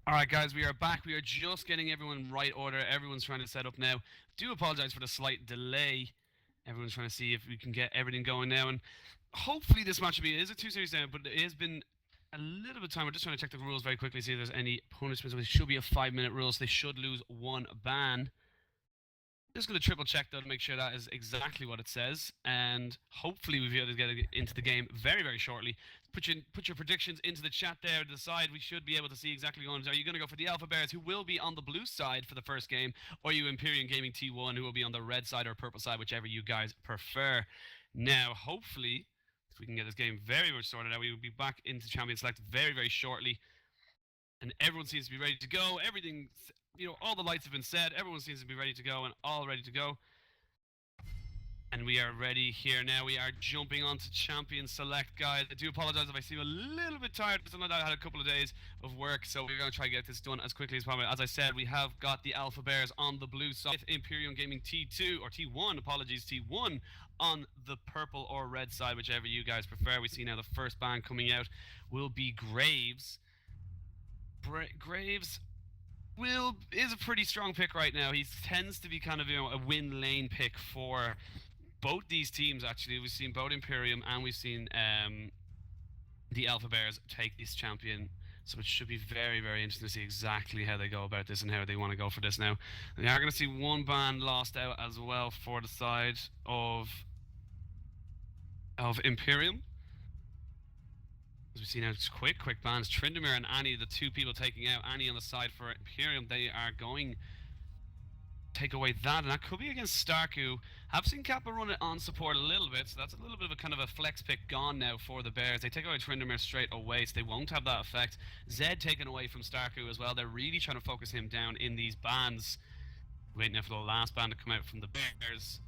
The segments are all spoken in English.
Alright guys, we are back. We are just getting everyone in right order. Everyone's trying to set up now. Do apologise for the slight delay. Everyone's trying to see if we can get everything going now. And hopefully this match will be, it is a 2 series down, but it has been a little bit of time. We're just trying to check the rules very quickly, see if there's any punishments. It should be a 5-minute rule, so they should lose one ban. Just going to triple check though to make sure that is exactly what it says, and hopefully we'll be able to get into the game very, very shortly. Put your predictions into the chat there to decide. We should be able to see exactly going. Are you going to go for the Alpha Bears, who will be on the blue side for the first game, or you Imperium Gaming T1, who will be on the red side or purple side, whichever you guys prefer? Now, hopefully, if we can get this game very much sorted out, we will be back into Champion Select very, very shortly, and everyone seems to be ready to go. Everything, all the lights have been set. Everyone seems to be ready to go and all ready to go. And we are ready here now. We are jumping onto Champion Select, guys. I do apologize if I seem a little bit tired. Something like that. I had a couple of days of work, so we're going to try to get this done as quickly as possible. As I said, we have got the Alpha Bears on the blue side, Imperium Gaming T2, or T1, apologies, T1 on the purple or red side, whichever you guys prefer. We see now the first band coming out will be Graves. Graves is a pretty strong pick right now. He tends to be kind of a win lane pick for both these teams. Actually, we've seen both Imperium and we've seen the Alpha Bears take this champion. So it should be very, very interesting to see exactly how they go about this and how they want to go for this now. We are going to see one ban lost out as well for the side of Imperium. As we see now, it's quick bans. Tryndamere and Annie, the two people taking out. Annie on the side for Imperium. They are going to take away that, and that could be against Starku. Have seen Kappa run it on support a little bit, so that's a little bit of a kind of a flex pick gone now for the Bears. They take away Tryndamere straight away, so they won't have that effect. Zed taken away from Starku as well. They're really trying to focus him down in these bans. Waiting now for the last ban to come out from the Bears.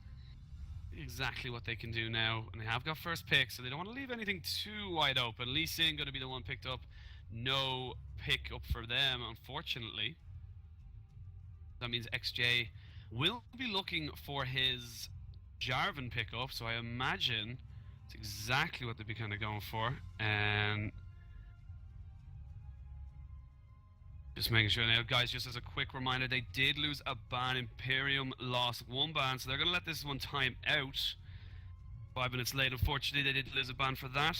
Exactly what they can do now, and they have got first pick, so they don't want to leave anything too wide open. Lee Sin going to be the one picked up. No pick up for them, unfortunately. That means XJ will be looking for his Jarvan pickup, so I imagine it's exactly what they'd be kind of going for. And just making sure now, guys, just as a quick reminder, they did lose a ban. Imperium lost one ban, so they're going to let this one time out. 5 minutes late, unfortunately, they did lose a ban for that.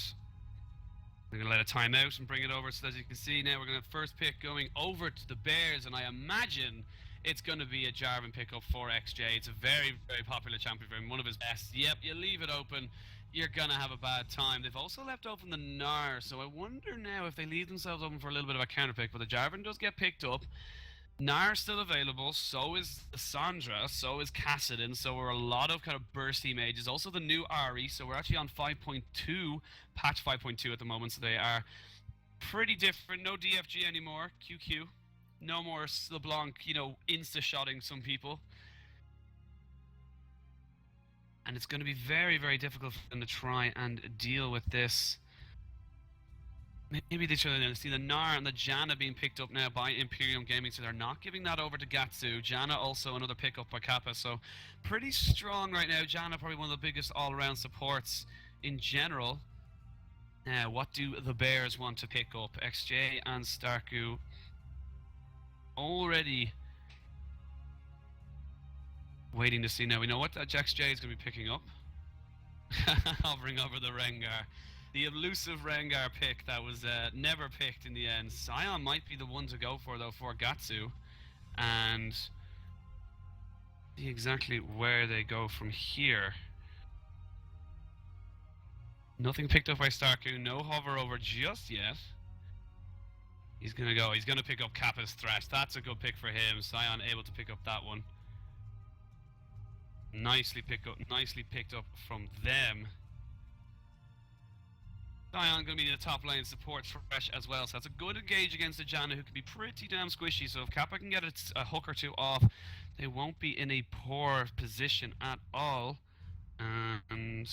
They're going to let a time out and bring it over, so as you can see now, we're going to have first pick going over to the Bears, and I imagine it's going to be a Jarvan pickup for XJ. It's a very, very popular champion for him, one of his best. Yep, you leave it open, you're going to have a bad time. They've also left open the Gnar, so I wonder now if they leave themselves open for a little bit of a counter pick. But the Jarvan does get picked up. Gnar still available, so is Sandra, so is Kassadin, so we're a lot of kind of bursty mages. Also the new Ari, so we're actually on 5.2, patch 5.2 at the moment, so they are pretty different. No DFG anymore, QQ. No more LeBlanc, insta-shotting some people. And it's going to be very, very difficult for them to try and deal with this. Maybe they should see the Gnar and the Janna being picked up now by Imperium Gaming, so they're not giving that over to Gatsu. Janna also another pickup by Kappa, so pretty strong right now. Janna probably one of the biggest all-around supports in general. Now, what do the Bears want to pick up? XJ and Starku already waiting to see now. We know what XJ is going to be picking up. Hovering over the Rengar. The elusive Rengar pick that was never picked in the end. Sion might be the one to go for, though, for Gatsu. And see exactly where they go from here. Nothing picked up by Starku. No hover over just yet. He's going to go. He's going to pick up Kappa's Thresh. That's a good pick for him. Sion able to pick up that one. Nicely picked up from them. Sion going to be the top lane support Thresh as well, so that's a good engage against a Janna who can be pretty damn squishy. So if Kappa can get a hook or two off, they won't be in a poor position at all. And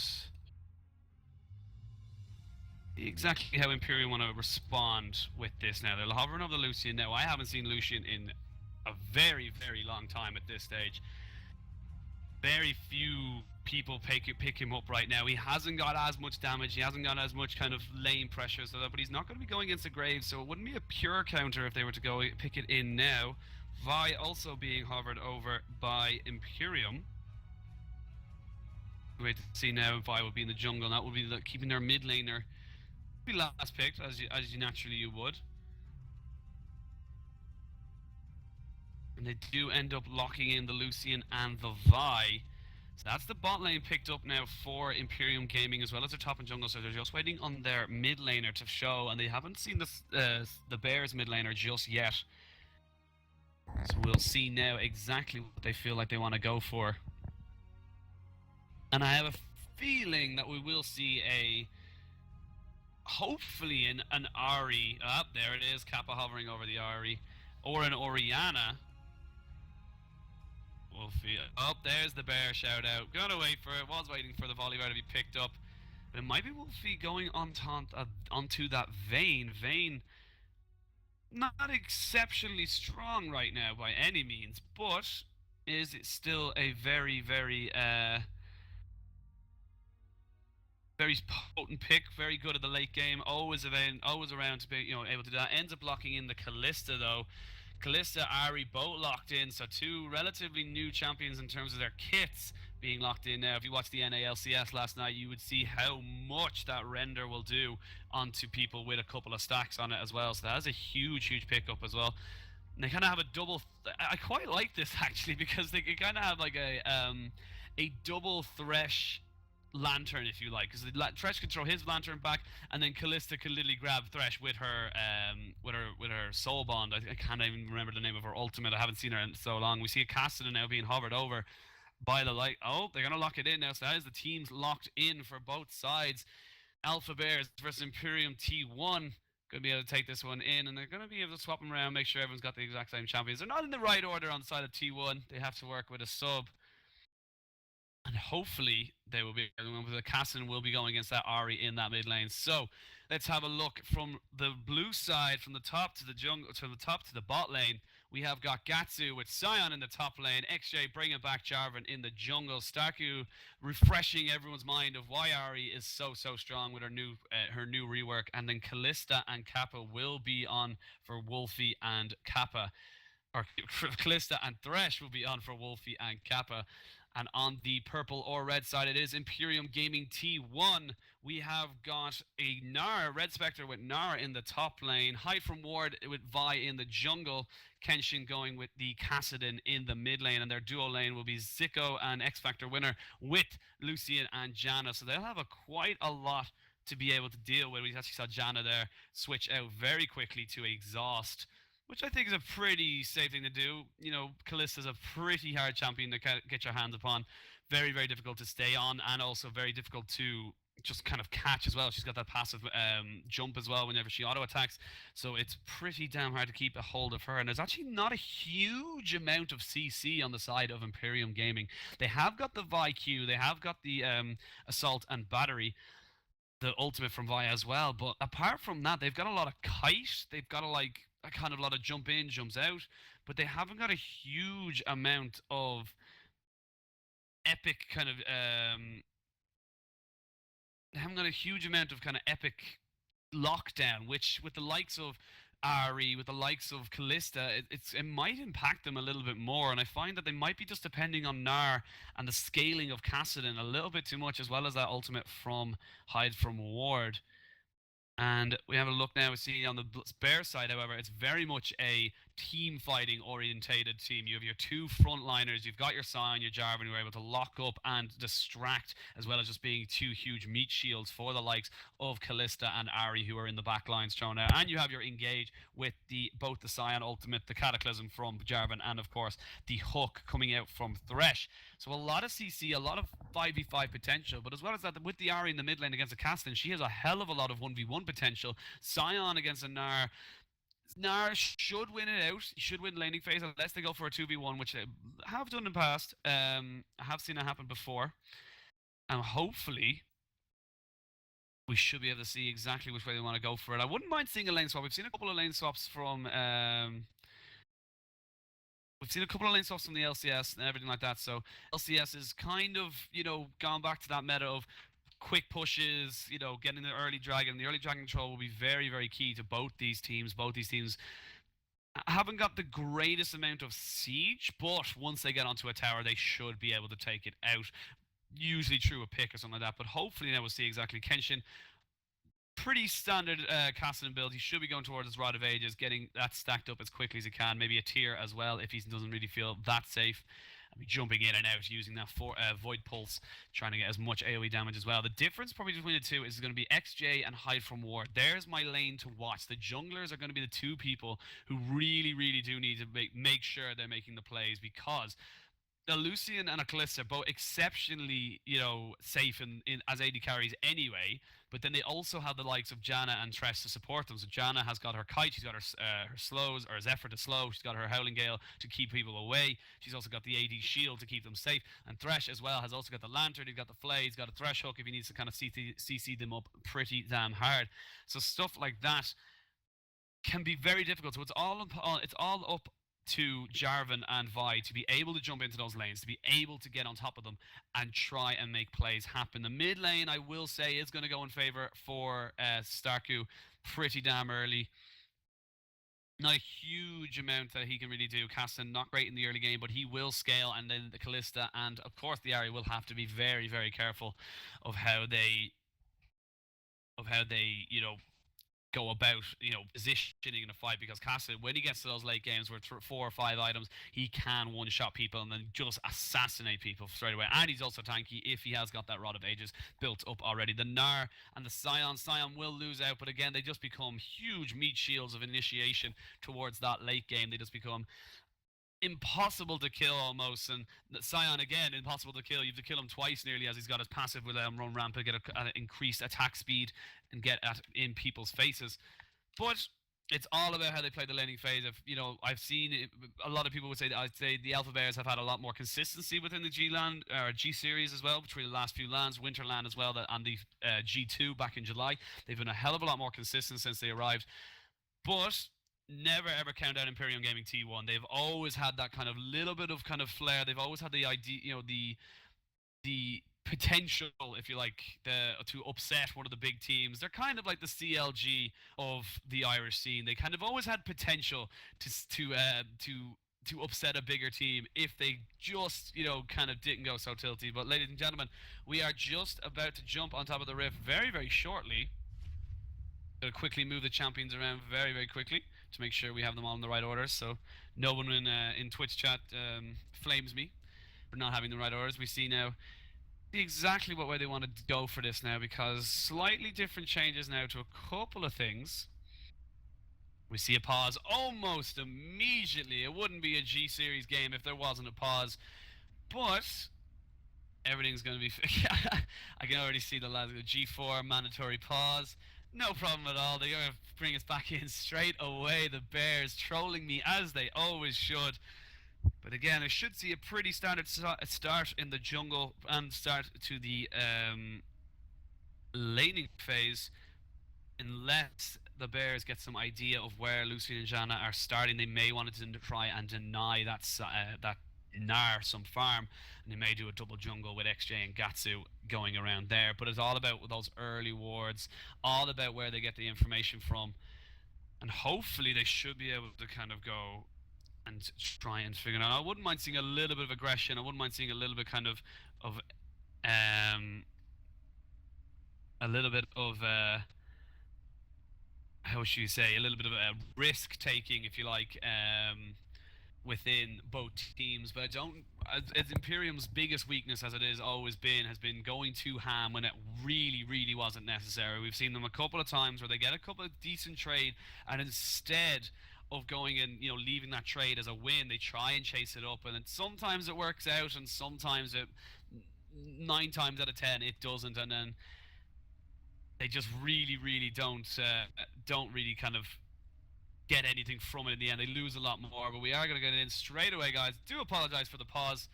exactly how Imperium want to respond with this now. They're hovering over the Lucian now. I haven't seen Lucian in a very, very long time at this stage. Very few people pick him up right now. He hasn't got as much damage. He hasn't got as much kind of lane pressure, so that, but he's not going to be going against the Graves, so it wouldn't be a pure counter if they were to go pick it in now. Vi also being hovered over by Imperium. Wait to see now if Vi will be in the jungle. That would be keeping their mid laner. Be last picked as you naturally you would. And they do end up locking in the Lucian and the Vi. So that's the bot lane picked up now for Imperium Gaming as well as their top and jungle. So they're just waiting on their mid laner to show, and they haven't seen the Bears mid laner just yet. So we'll see now exactly what they feel like they want to go for. And I have a feeling that we will see hopefully an Ahri. There it is, Kappa hovering over the Ahri, or an Orianna. Wolfie. Oh, there's the bear shout out. Gonna wait for it. Was waiting for the volley to be picked up. But it might be Wolfie going onto that Vayne. Vayne, not exceptionally strong right now by any means, but is it still a very, very, very potent pick. Very good at the late game. Always around to be able to do that. Ends up locking in the Kalista though. Kalista, Ahri, both locked in, so two relatively new champions in terms of their kits being locked in now. If you watched the NALCS last night, you would see how much that render will do onto people with a couple of stacks on it as well. So that is a huge, huge pickup as well. And they kind of have a double. I quite like this actually because they kind of have like a double Thresh lantern, if you like, because Thresh can throw his lantern back, and then Kalista can literally grab Thresh with her soul bond. I can't even remember the name of her ultimate. I haven't seen her in so long. We see a Cassidy now being hovered over by the light. Oh, they're gonna lock it in now. So that is the teams locked in for both sides. Alpha Bears versus Imperium T1. Gonna be able to take this one in, and they're gonna be able to swap them around, make sure everyone's got the exact same champions. They're not in the right order on the side of T1. They have to work with a sub. And hopefully they will be. The Cassin will be going against that Ahri in that mid lane. So let's have a look from the blue side, from the top to the jungle, to the top to the bot lane. We have got Gatsu with Sion in the top lane. XJ bringing back Jarvan in the jungle. Starku refreshing everyone's mind of why Ahri is so strong with her new rework. And then Kalista and Kappa will be on for Wolfie and Kappa. Or Kalista and Thresh will be on for Wolfie and Kappa. And on the purple or red side, it is Imperium Gaming T1. We have got a Gnar, Red Spectre with Gnar in the top lane. Hide from Ward with Vi in the jungle. Kenshin going with the Kassadin in the mid lane. And their duo lane will be Zico and X Factor winner with Lucian and Janna. So they'll have quite a lot to be able to deal with. We actually saw Janna there switch out very quickly to Exhaust, which I think is a pretty safe thing to do. You know, Kalista's a pretty hard champion to get your hands upon. Very, very difficult to stay on, and also very difficult to just kind of catch as well. She's got that passive jump as well whenever she auto attacks. So it's pretty damn hard to keep a hold of her. And there's actually not a huge amount of CC on the side of Imperium Gaming. They have got the Vi Q, they have got the Assault and Battery, the ultimate from Vi as well. But apart from that, they've got a lot of kite. They've got a kind of lot of jump in, jumps out, but they haven't got a huge amount of epic kind of they haven't got a huge amount of kind of epic lockdown, which with the likes of Ahri, with the likes of Kalista, it might impact them a little bit more. And I find that they might be just depending on Gnar and the scaling of Kassadin a little bit too much, as well as that ultimate from Hide from Ward. And we have a look now. We see on the Bear side, however, it's very much a team fighting orientated team. You have your two frontliners, you've got your Sion, your Jarvan, who are able to lock up and distract, as well as just being two huge meat shields for the likes of Kalista and Ahri, who are in the back lines thrown out. And you have your engage with both the Sion ultimate, the Cataclysm from Jarvan, and of course the hook coming out from Thresh. So a lot of CC, a lot of 5v5 potential, but as well as that, with the Ahri in the mid lane against a Castlin, she has a hell of a lot of 1v1 potential. Sion against a Gnar. Gnar should win it out. He should win laning phase unless they go for a 2v1, which they have done in the past. I have seen it happen before. And hopefully we should be able to see exactly which way they want to go for it. I wouldn't mind seeing a lane swap. We've seen a couple of lane swaps from we've seen a couple of lane swaps from the LCS and everything like that. So LCS is kind of, gone back to that meta of quick pushes, getting the early dragon. The early dragon control will be very, very key to both these teams. Both these teams haven't got the greatest amount of siege, but once they get onto a tower, they should be able to take it out. Usually through a pick or something like that. But hopefully now we'll see exactly. Kenshin, pretty standard casting build. He should be going towards his Rod of Ages, getting that stacked up as quickly as he can. Maybe a tier as well if he doesn't really feel that safe. And be jumping in and out using that Void Pulse, trying to get as much AoE damage as well. The difference probably between the two is going to be XJ and Hide from Ward. There's my lane to watch. The junglers are going to be the two people who really, really do need to make sure they're making the plays, because the Lucian and a Kalista both exceptionally, safe in as AD carries anyway. But then they also have the likes of Janna and Tress to support them. So Janna has got her kite, she's got her slows, or Zephyr to slow, she's got her Howling Gale to keep people away. She's also got the AD shield to keep them safe. And Thresh as well has also got the lantern, he's got the flay, he's got a Thresh hook if he needs to kind of CC them up pretty damn hard. So stuff like that can be very difficult. So it's all up to Jarvan and Vi to be able to jump into those lanes, to be able to get on top of them and try and make plays happen. The mid lane, I will say, is going to go in favor for Starku pretty damn early. Not a huge amount that he can really do. Castan, not great in the early game, but he will scale, and then the Kalista and, of course, the Ahri will have to be very, very careful of how they, go about, positioning in a fight, because Cassidy, when he gets to those late games where 4 or 5 items, he can one-shot people and then just assassinate people straight away. And he's also tanky if he has got that Rod of Ages built up already. The Gnar and the Scion will lose out, but again, they just become huge meat shields of initiation towards that late game. They just become impossible to kill almost, and Scion again impossible to kill. You have to kill him twice nearly, as he's got his passive with run rampant, get an increased attack speed and get in people's faces. But it's all about how they play the laning phase. I've seen it, a lot of people would say that I'd say the Alpha Bears have had a lot more consistency within the G series as well, between the last few lands, Winterland as well, and the G2 back in July. They've been a hell of a lot more consistent since they arrived. But never ever count out Imperium Gaming T1. They've always had that kind of little bit of kind of flair. They've always had the idea, the potential, if you like, to upset one of the big teams. They're kind of like the CLG of the Irish scene. They kind of always had potential to upset a bigger team if they just, kind of didn't go so tilty. But ladies and gentlemen, we are just about to jump on top of the rift very, very shortly. Gonna quickly move the champions around very, very quickly to make sure we have them all in the right order, so no one in Twitch chat flames me for not having the right orders. We see now exactly what way they want to go for this now, because slightly different changes now to a couple of things. We see a pause almost immediately. It wouldn't be a G Series game if there wasn't a pause, but everything's going to be... I can already see the lads go G4, mandatory pause. No problem at all. They're going to bring us back in straight away. The Bears trolling me as they always should. But again, I should see a pretty standard start in the jungle and start to the laning phase. Unless the Bears get some idea of where Lucian and Janna are starting, they may want to try and deny that Gnar some farm, and they may do a double jungle with XJ and Gatsu going around there. But it's all about those early wards, all about where they get the information from, and hopefully they should be able to kind of go and try and figure it out. I wouldn't mind seeing a little bit of aggression. I wouldn't mind seeing a little bit kind of a little bit of how should you say, a little bit of a risk taking, if you like, within both teams. But I don't, as Imperium's biggest weakness, as it is always been, has been going too ham when it really, really wasn't necessary. We've seen them a couple of times where they get a couple of decent trade, and instead of going and leaving that trade as a win, they try and chase it up, and sometimes it works out, and sometimes 9 times out of 10 it doesn't, and then they just really, really don't really kind of get anything from it in the end. They lose a lot more, but we are going to get in straight away, guys. Do apologize for the pause.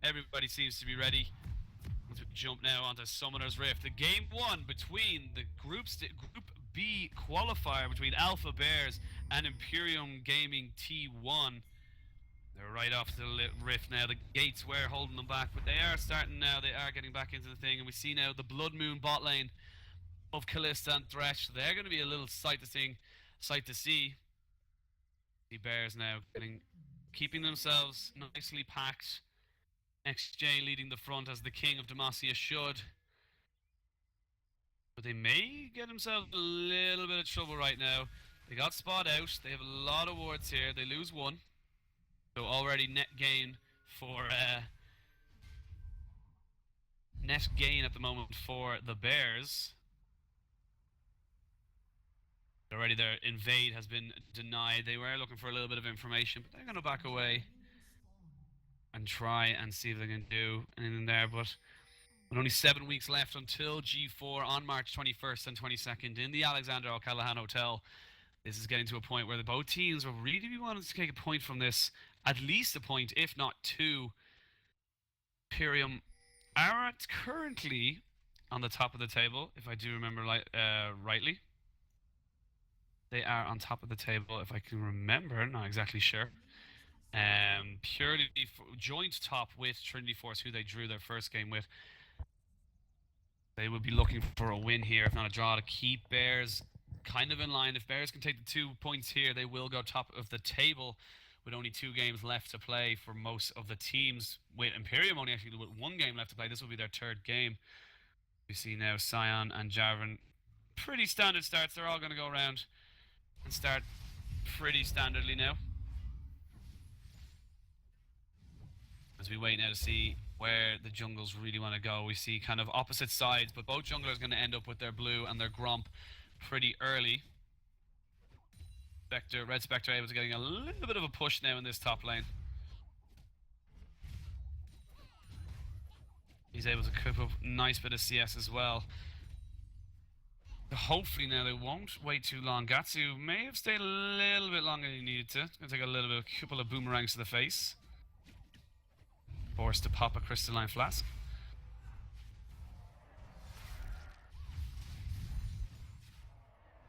Everybody seems to be ready. Let's jump now onto Summoner's Rift. The game 1 between the Group B qualifier between Alpha Bears and Imperium Gaming T1. They're right off the rift now. The gates were holding them back, but they are starting now. They are getting back into the thing, and we see now the Blood Moon bot lane of Callista and Thresh. They're going to be a little sight to see. The Bears now keeping themselves nicely packed. XJ leading the front as the king of Demacia should. But they may get themselves a little bit of trouble right now. They got spot out. They have a lot of wards here. They lose one. So already net gain at the moment for the Bears. Already their invade has been denied. They were looking for a little bit of information, but they're going to back away and try and see if they can do anything there. But with only 7 weeks left until G4 on March 21st and 22nd in the Alexander O'Callaghan Hotel, this is getting to a point where both teams will really be wanting to take a point from this. At least a point, if not two. Imperium are currently on the top of the table, if I do remember rightly. They are on top of the table, if I can remember, not exactly sure. Purely joint top with Trinity Force, who they drew their first game with. They would be looking for a win here, if not a draw, to keep Bears kind of in line. If Bears can take the 2 points here, they will go top of the table with only 2 games left to play for most of the teams. With Imperium only actually with 1 game left to play, this will be their 3rd game. We see now Sion and Jarvan, pretty standard starts. They're all going to go around and start pretty standardly now. As we wait now to see where the jungles really want to go. We see kind of opposite sides, but both junglers are going to end up with their blue and their Gromp pretty early. Red Spectre able to getting a little bit of a push now in this top lane. He's able to coop up a nice bit of CS as well. Hopefully now they won't wait too long. Gatsu may have stayed a little bit longer than he needed to. It's going to take a couple of boomerangs to the face. Forced to pop a crystalline flask.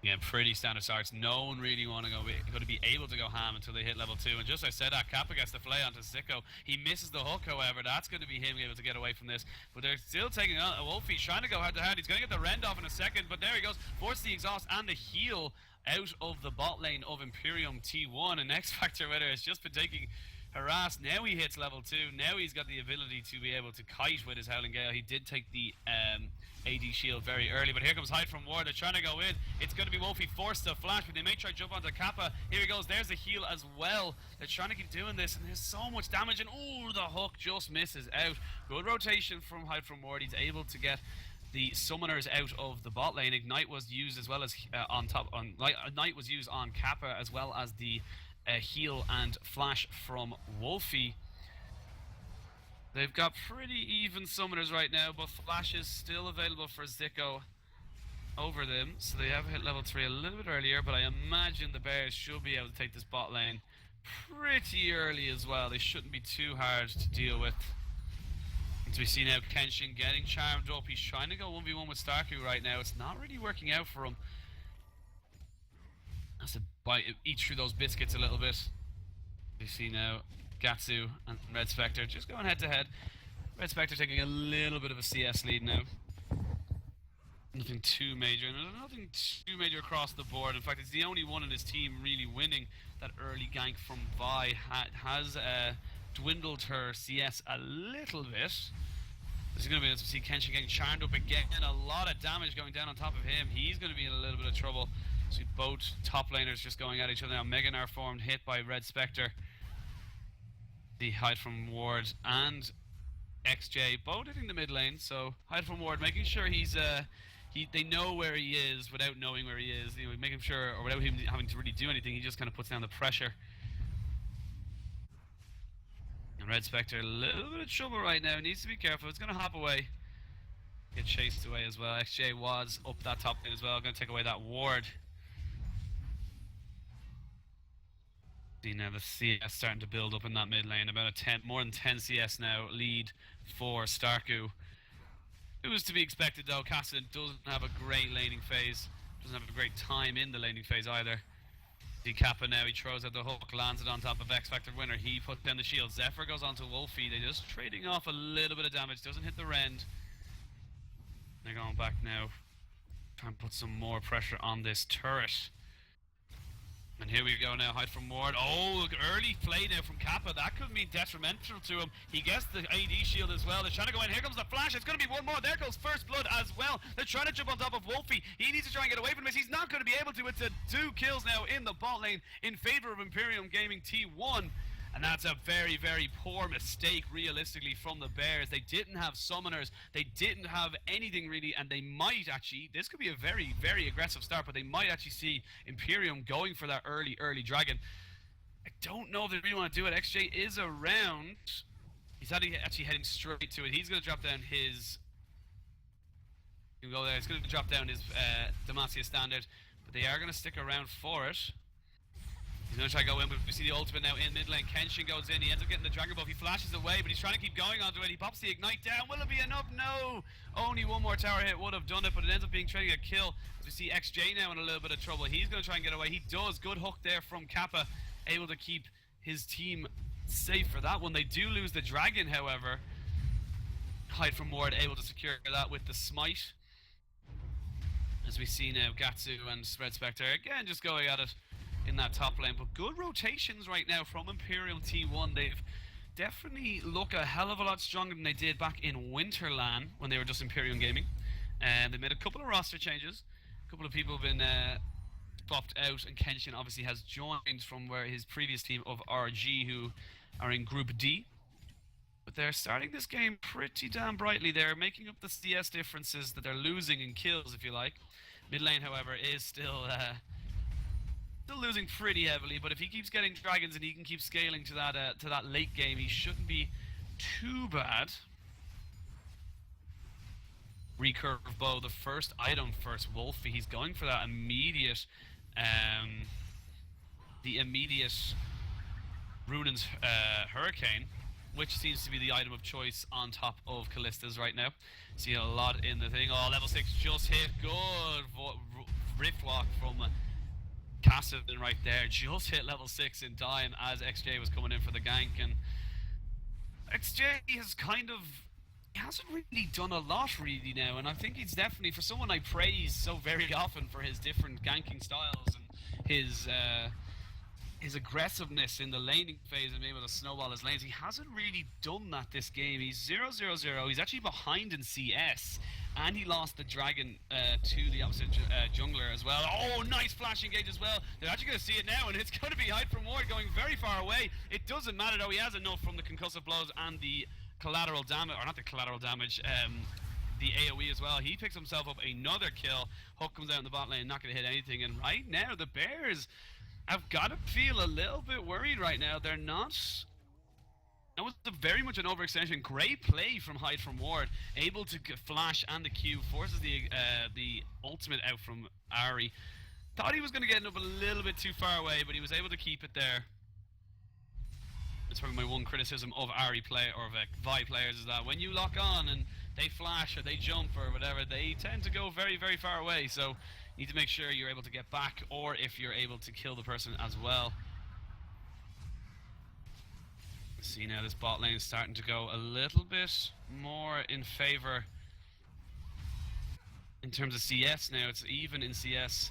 Yeah, pretty standard starts. No one really going to be able to go ham until they hit level 2. And just as I said that, Kappa gets the play onto Zico. He misses the hook, however. That's going to be him able to get away from this. But they're still taking on a Wolfie, trying to go head to head. He's going to get the rend off in a second, but there he goes. Force the exhaust and the heal out of the bot lane of Imperium T1. And X Factor Weather has just been taking harassed. Now he hits level 2. Now he's got the ability to be able to kite with his Howling Gale. He did take the AD shield very early, but here comes Hide from Ward. They're trying to go in. It's going to be Wolfie forced to flash, but they may try to jump onto Kappa. Here he goes. There's the heal as well. They're trying to keep doing this, and there's so much damage, and oh, the hook just misses out. Good rotation from Hide from Ward. He's able to get the summoners out of the bot lane. Ignite was used as well as Ignite was used on Kappa, as well as the heal and flash from Wolfie. They've got pretty even summoners right now, but flash is still available for Zico over them. So they have hit level 3 a little bit earlier, but I imagine the Bears should be able to take this bot lane pretty early as well. They shouldn't be too hard to deal with. As we see now, Kenshin getting charmed up. He's trying to go 1v1 with Starku right now. It's not really working out for him. Has to eat through those biscuits a little bit. We see now Gatsu and Red Spectre just going head to head. Red Spectre taking a little bit of a CS lead now. Nothing too major, nothing too major across the board. In fact, it's the only one in his team really winning. That early gank from Vi has dwindled her CS a little bit. This is going to be able to see Kenshin getting charmed up again. A lot of damage going down on top of him. He's going to be in a little bit of trouble. So both top laners just going at each other now. Meganar formed, hit by Red Spectre. The Hide from Ward and XJ both hitting the mid lane. So Hide from Ward making sure they know where he is without knowing where he is. You know, making sure, or without him having to really do anything, he just kind of puts down the pressure. And Red Spectre, a little bit of trouble right now. Needs to be careful. It's going to hop away. Get chased away as well. XJ was up that top lane as well. Going to take away that ward. See now the CS starting to build up in that mid lane. About more than 10 CS now lead for Starku. It was to be expected though. Cassidy doesn't have a great laning phase. Doesn't have a great time in the laning phase either. See Kappa now, he throws out the hook, lands it on top of X Factor winner. He puts down the shield. Zephyr goes on to Wolfie. They're just trading off a little bit of damage. Doesn't hit the rend. They're going back now. Trying to put some more pressure on this turret. And here we go now, hide from Ward. Oh, early play now from Kappa. That could be detrimental to him. He gets the AD shield as well. They're trying to go in. Here comes the flash. It's going to be one more. There goes First Blood as well. They're trying to jump on top of Wolfie. He needs to try and get away from this. He's not going to be able to. It's a 2 kills now in the bot lane in favor of Imperium Gaming T1. And that's a very, very poor mistake, realistically, from the Bears. They didn't have summoners. They didn't have anything, really. And they might actually... This could be a very, very aggressive start, but they might actually see Imperium going for that early dragon. I don't know if they really want to do it. XJ is around. He's actually heading straight to it. He's going to drop down his... He's going to drop down his Demacia Standard. But they are going to stick around for it. He's going to try to go in, but we see the ultimate now in mid lane. Kenshin goes in, he ends up getting the Dragon Buff, he flashes away, but he's trying to keep going onto it. He pops the Ignite down, will it be enough? No! Only one more tower hit would have done it, but it ends up being trading a kill. As we see XJ now in a little bit of trouble. He's going to try and get away. He does. Good hook there from Kappa, able to keep his team safe for that one. They do lose the Dragon, however. Hide from Ward able to secure that with the Smite. As we see now, Gatsu and Red Spectre again just going at it in that top lane, but good rotations right now from Imperium T1. They've definitely look a hell of a lot stronger than they did back in Winterland when they were just Imperium Gaming. And they made a couple of roster changes. A couple of people have been swapped out, and Kenshin obviously has joined from where his previous team of RG, who are in Group D. But they're starting this game pretty damn brightly. They're making up the CS differences that they're losing in kills, if you like. Mid lane, however, is still losing pretty heavily, but if he keeps getting dragons and he can keep scaling to that late game, he shouldn't be too bad. Recurve bow, the first item first. Wolfie, he's going for that immediate, the immediate Runan's Hurricane, which seems to be the item of choice on top of Callista's right now. See a lot in the thing. Oh, level 6 just hit. Good Rift Walk from Cassidy right there. Just hit level 6 in time as XJ was coming in for the gank. And XJ has kind of... He hasn't really done a lot really now, and I think he's definitely, for someone I praise so very often for his different ganking styles and his aggressiveness in the laning phase and being able to snowball his lanes, he hasn't really done that this game. He's 0-0-0. He's actually behind in CS, and he lost the dragon to the opposite jungler as well. Oh, nice flash engage as well. They're actually going to see it now, and it's going to be Hide from Ward going very far away. It doesn't matter though, he has enough from the concussive blows and the collateral damage, or not the collateral damage, the AoE as well. He picks himself up another kill. Hook comes out in the bot lane, not going to hit anything, and right now the Bears have got to feel a little bit worried right now. They're not... That was very much an overextension. Great play from Hide from Ward, able to flash and the Q, forces the ultimate out from Ari. Thought he was going to get up a little bit too far away, but he was able to keep it there. It's probably my one criticism of Ari play or of Vi players is that when you lock on and they flash or they jump or whatever, they tend to go very, very far away. So you need to make sure you're able to get back, or if you're able to kill the person as well. See now this bot lane is starting to go a little bit more in favor in terms of CS now. It's even in CS.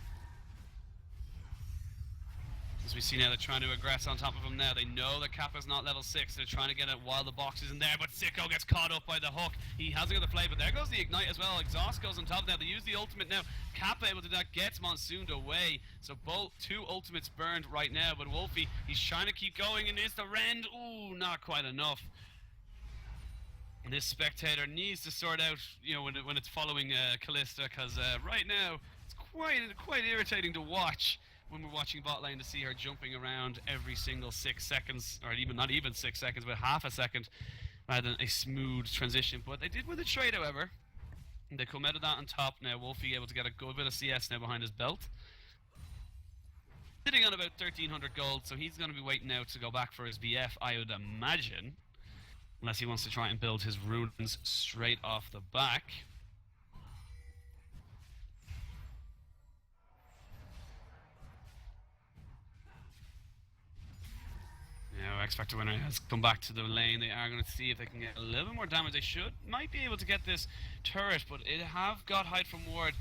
As we see now, they're trying to aggress on top of him now. They know that Kappa's not level 6. They're trying to get it while the box is in there, but Sicko gets caught up by the hook. He hasn't got the play, but there goes the Ignite as well. Exhaust goes on top now. They use the ultimate now. Kappa able to do that, gets Monsooned away. So both two ultimates burned right now, but Wolfie, he's trying to keep going, and it's the rend. Ooh, not quite enough. And this spectator needs to sort out, you know, when it's following Callista, because right now it's quite irritating to watch. When we're watching bot lane, to see her jumping around every single 6 seconds, or even not even 6 seconds, but half a second, rather than a smooth transition. But they did win the trade, however. And they come out of that on top now. Wolfie able to get a good bit of CS now behind his belt. Sitting on about 1,300 gold, so he's going to be waiting now to go back for his BF, I would imagine. Unless he wants to try and build his runes straight off the back. X-Factor winner has come back to the lane. They are going to see if they can get a little bit more damage. They might be able to get this turret, but it have got Hide from Ward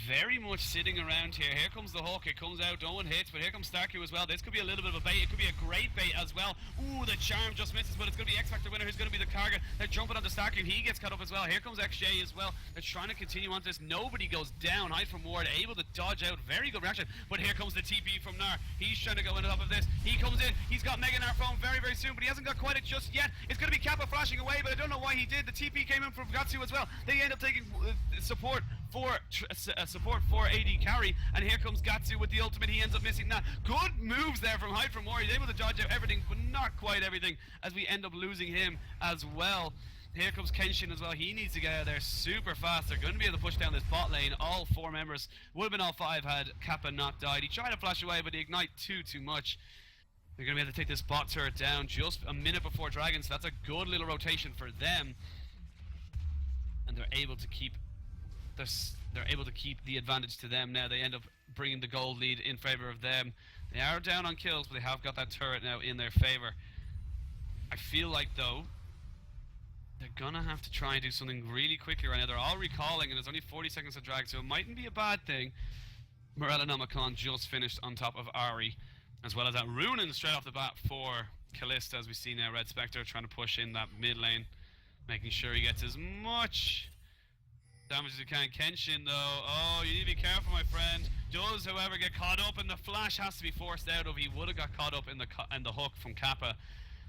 very much sitting around here. Here comes the hook, it comes out, no one hits, but here comes Starku as well. This could be a little bit of a bait, it could be a great bait as well. Ooh, the charm just misses, but it's going to be X-Factor winner who's going to be the target. They're jumping onto Starku, he gets cut up as well. Here comes XJ as well. They're trying to continue on this. Nobody goes down. Hide from Ward able to dodge out. Very good reaction, but here comes the TP from Nar. He's trying to go on top of this. He comes in, he's got Mega Nar phone very, very soon, but he hasn't got quite it just yet. It's going to be Kappa flashing away, but I don't know why he did. The TP came in from Gatsu as well. They end up taking support for AD carry, and here comes Gatsu with the ultimate. He ends up missing that. Good moves there from Hide from War. He's able to dodge out everything, but not quite everything, as we end up losing him as well. Here comes Kenshin as well. He needs to get out of there super fast. They're going to be able to push down this bot lane. All 4 members, would have been all 5 had Kappa not died. He tried to flash away, but he ignite too much. They're going to be able to take this bot turret down just a minute before Dragon, so that's a good little rotation for them. And they're able to keep the advantage to them now. They end up bringing the gold lead in favor of them. They are down on kills, but they have got that turret now in their favor. I feel like, though, they're gonna have to try and do something really quickly right now. They're all recalling, and there's only 40 seconds to drag, so it mightn't be a bad thing. Morella Nomicon just finished on top of Ari, as well as that runing straight off the bat for Callista, as we see now. Red Spectre trying to push in that mid lane, making sure he gets as much damage as he can. Kenshin, though, oh, you need to be careful, my friend. Does, however, get caught up, and the flash has to be forced out of. He would have got caught up in the hook from Kappa.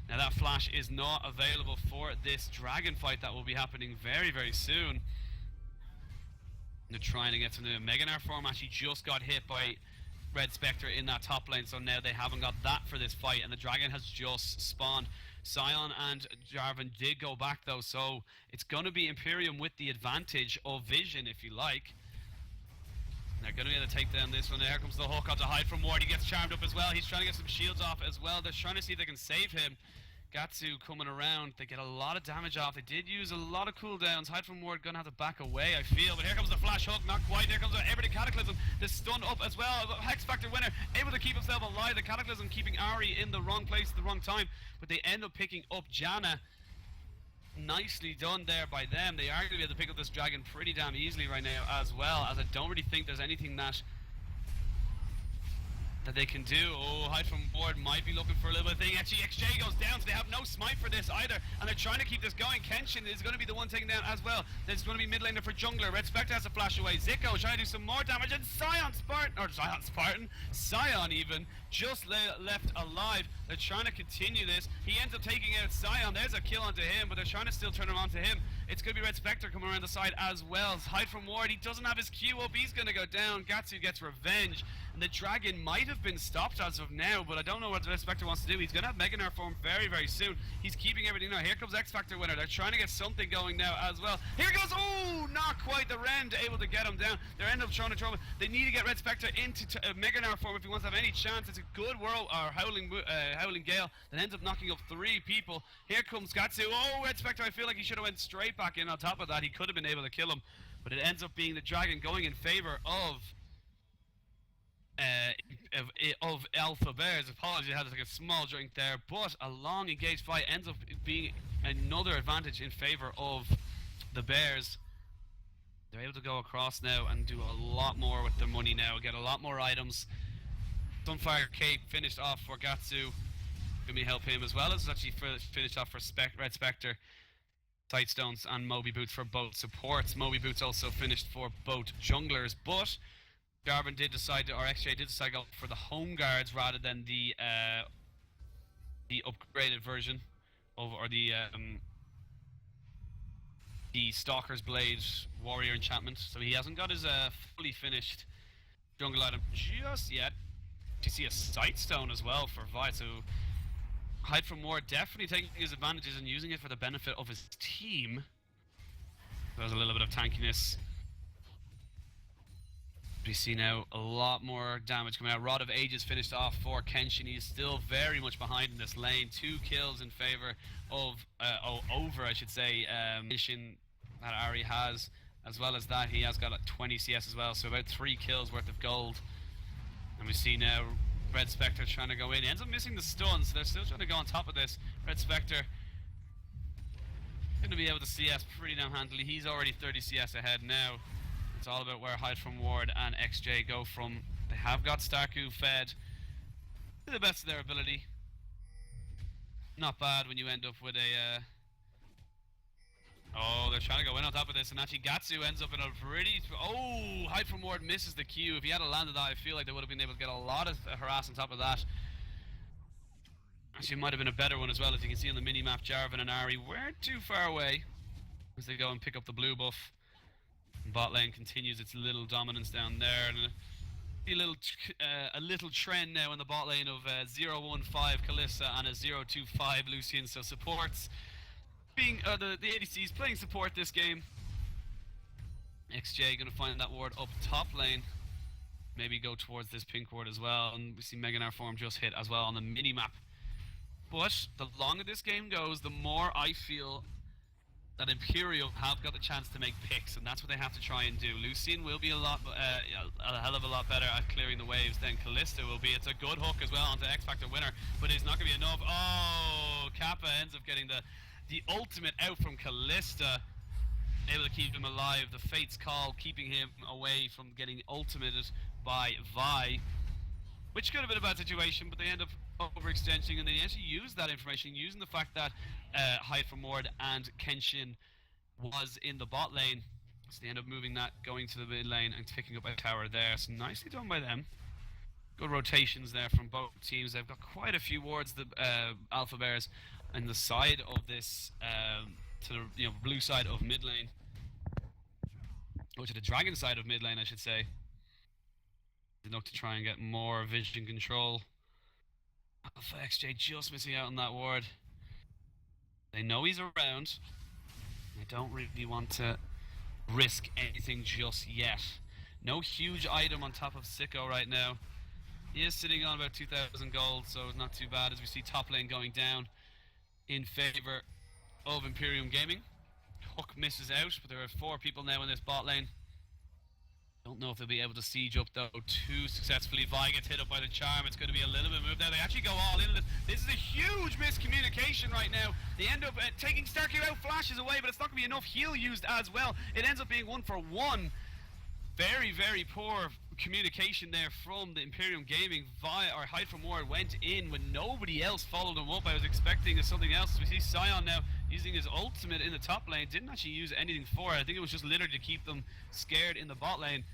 Now that flash is not available for this dragon fight that will be happening very, very soon. They're trying to get some new Mega Nar form. Actually just got hit by Red Spectre in that top lane, so now they haven't got that for this fight, and the dragon has just spawned. Sion and Jarvan did go back, though, so it's going to be Imperium with the advantage of vision, if you like. They're going to be able to take down this one. There comes the hook onto Hide from Ward. He gets charmed up as well. He's trying to get some shields off as well. They're trying to see if they can save him. Gatsu coming around. They get a lot of damage off. They did use a lot of cooldowns. Hide from Ward going to have to back away, I feel. But here comes the flash hook. Not quite. Here comes the Everything Cataclysm. The stun up as well. Hex Factor winner able to keep himself alive. The Cataclysm keeping Ari in the wrong place at the wrong time. But they end up picking up Janna. Nicely done there by them. They are going to be able to pick up this dragon pretty damn easily right now as well, as I don't really think there's anything that they can do. Oh, Hide from Ward might be looking for a little bit of thing. Actually, XJ goes down, so they have no smite for this either, and they're trying to keep this going. Kenshin is going to be the one taken down as well. There's going to be mid laner for jungler. Red Spectre has to flash away. Zico trying to do some more damage, and Sion even just left alive. They're trying to continue this. He ends up taking out Sion. There's a kill onto him, but they're trying to still turn him onto him. It's going to be Red Spectre coming around the side as well. Hide from Ward, he doesn't have his Q up. He's going to go down. Gatsu gets revenge. And the dragon might have been stopped as of now, but I don't know what the Red Spectre wants to do. He's going to have Mega Nar form very, very soon. He's keeping everything now. Here comes X Factor winner. They're trying to get something going now as well. Here goes, oh, not quite the Rend able to get him down. They end up trying to throw him. They need to get Red Spectre into Mega Nar form if he wants to have any chance. It's a good whirl, or Howling Gale that ends up knocking up 3 people. Here comes Gatsu. Oh, Red Spectre, I feel like he should have went straight back in. On top of that, he could have been able to kill him, but it ends up being the dragon going in favor of Alpha Bears. Apologies, I had like a small drink there, but a long engaged fight ends up being another advantage in favor of the Bears. They're able to go across now and do a lot more with their money now, get a lot more items. Sunfire Cape finished off for Gatsu. Let me help him as well. As actually finished off for Red Spectre. Sightstones and Moby Boots for both supports. Moby Boots also finished for both junglers, but Jarvan did decide to, or XJ did decide to go for the home guards rather than the upgraded version of, or the Stalker's Blade Warrior enchantment. So he hasn't got his fully finished jungle item just yet. You see a Sightstone as well for Vi, so Hide from Ward definitely taking his advantages and using it for the benefit of his team. There's a little bit of tankiness. We see now a lot more damage coming out. Rod of Ages finished off for Kenshin. He's still very much behind in this lane. 2 kills in favor of, over I should say, Kenshin that Ari has. As well as that, he has got 20 CS as well, so about 3 kills worth of gold. And we see now Red Spectre trying to go in. He ends up missing the stun, so they're still trying to go on top of this. Red Spectre going to be able to CS pretty damn handily. He's already 30 CS ahead now. It's all about where Hide from Ward and XJ go from. They have got Starku fed to the best of their ability. Not bad when you end up with a... Oh, they're trying to go in on top of this, and actually Gatsu ends up in a pretty... Oh, Hide from Ward misses the Q. If he had landed that, I feel like they would have been able to get a lot of harass on top of that. Actually, it might have been a better one as well. As you can see on the mini-map, Jarvan and Ahri weren't too far away as they go and pick up the blue buff. Bot lane continues its little dominance down there, and a little trend now in the bot lane of 0-1-5 Kalista and a 0-2-5 Lucian. So supports being the ADCs playing support this game. XJ gonna find that ward up top lane. Maybe go towards this pink ward as well, and we see Meganar form just hit as well on the mini map. But the longer this game goes, the more I feel that Imperium have got the chance to make picks, and that's what they have to try and do. Lucian will be a hell of a lot better at clearing the waves than Kalista will be. It's a good hook as well onto X Factor winner, but it's not going to be enough. Oh, Kappa ends up getting the ultimate out from Kalista, able to keep him alive. The Fate's Call keeping him away from getting ultimated by Vi, which could have been a bad situation, but they end up overextending, and they actually use that information, using the fact that Hide from Ward and Kenshin was in the bot lane. So they end up moving that, going to the mid lane and picking up a tower there. So nicely done by them. Good rotations there from both teams. They've got quite a few wards, the Alpha Bears, on the side of this, to the blue side of mid lane. Or to the dragon side of mid lane, I should say. They look to try and get more vision control. Alpha XJ just missing out on that ward. They know he's around. They don't really want to risk anything just yet. No huge item on top of Sicko right now. He is sitting on about 2,000 gold, so it's not too bad as we see top lane going down in favor of Imperium Gaming. Hook misses out, but there are 4 people now in this bot lane. Don't know if they'll be able to siege up though too successfully. Vi gets hit up by the charm. It's going to be a little bit moved now. They actually go all in. This is a huge miscommunication right now. They end up taking Starkey out, flashes away, but it's not going to be enough heal used as well. It ends up being 1-for-1. Very, very poor communication there from the Imperium Gaming. Hide from Ward went in when nobody else followed him up. I was expecting something else. We see Sion now using his ultimate in the top lane. Didn't actually use anything for it. I think it was just literally to keep them scared in the bot lane.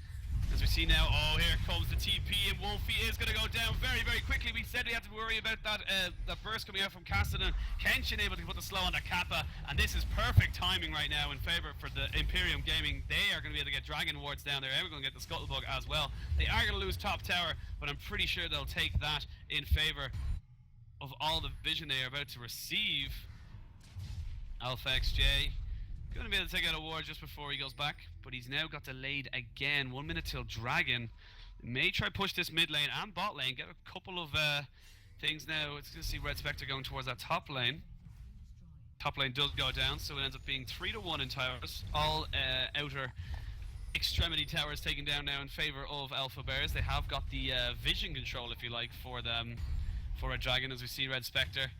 As we see now, oh, here comes the TP, and Wolfie is going to go down very, very quickly. We said we had to worry about that burst coming out from Cassidy. Kenshin able to put the slow on the Kappa, and this is perfect timing right now in favor for the Imperium Gaming. They are going to be able to get Dragon Wards down there. They're going to get the Scuttlebug as well. They are going to lose top tower, but I'm pretty sure they'll take that in favor of all the vision they are about to receive. Alpha XJ going to be able to take out a ward just before he goes back, but he's now got delayed again. 1 minute till Dragon. May try push this mid lane and bot lane, get a couple of things now. It's going to see Red Spectre going towards that top lane. Top lane does go down, so it ends up being 3-1 in towers. All outer extremity towers taken down now in favor of Alpha Bears. They have got the vision control, if you like, for them, for a Dragon, as we see Red Spectre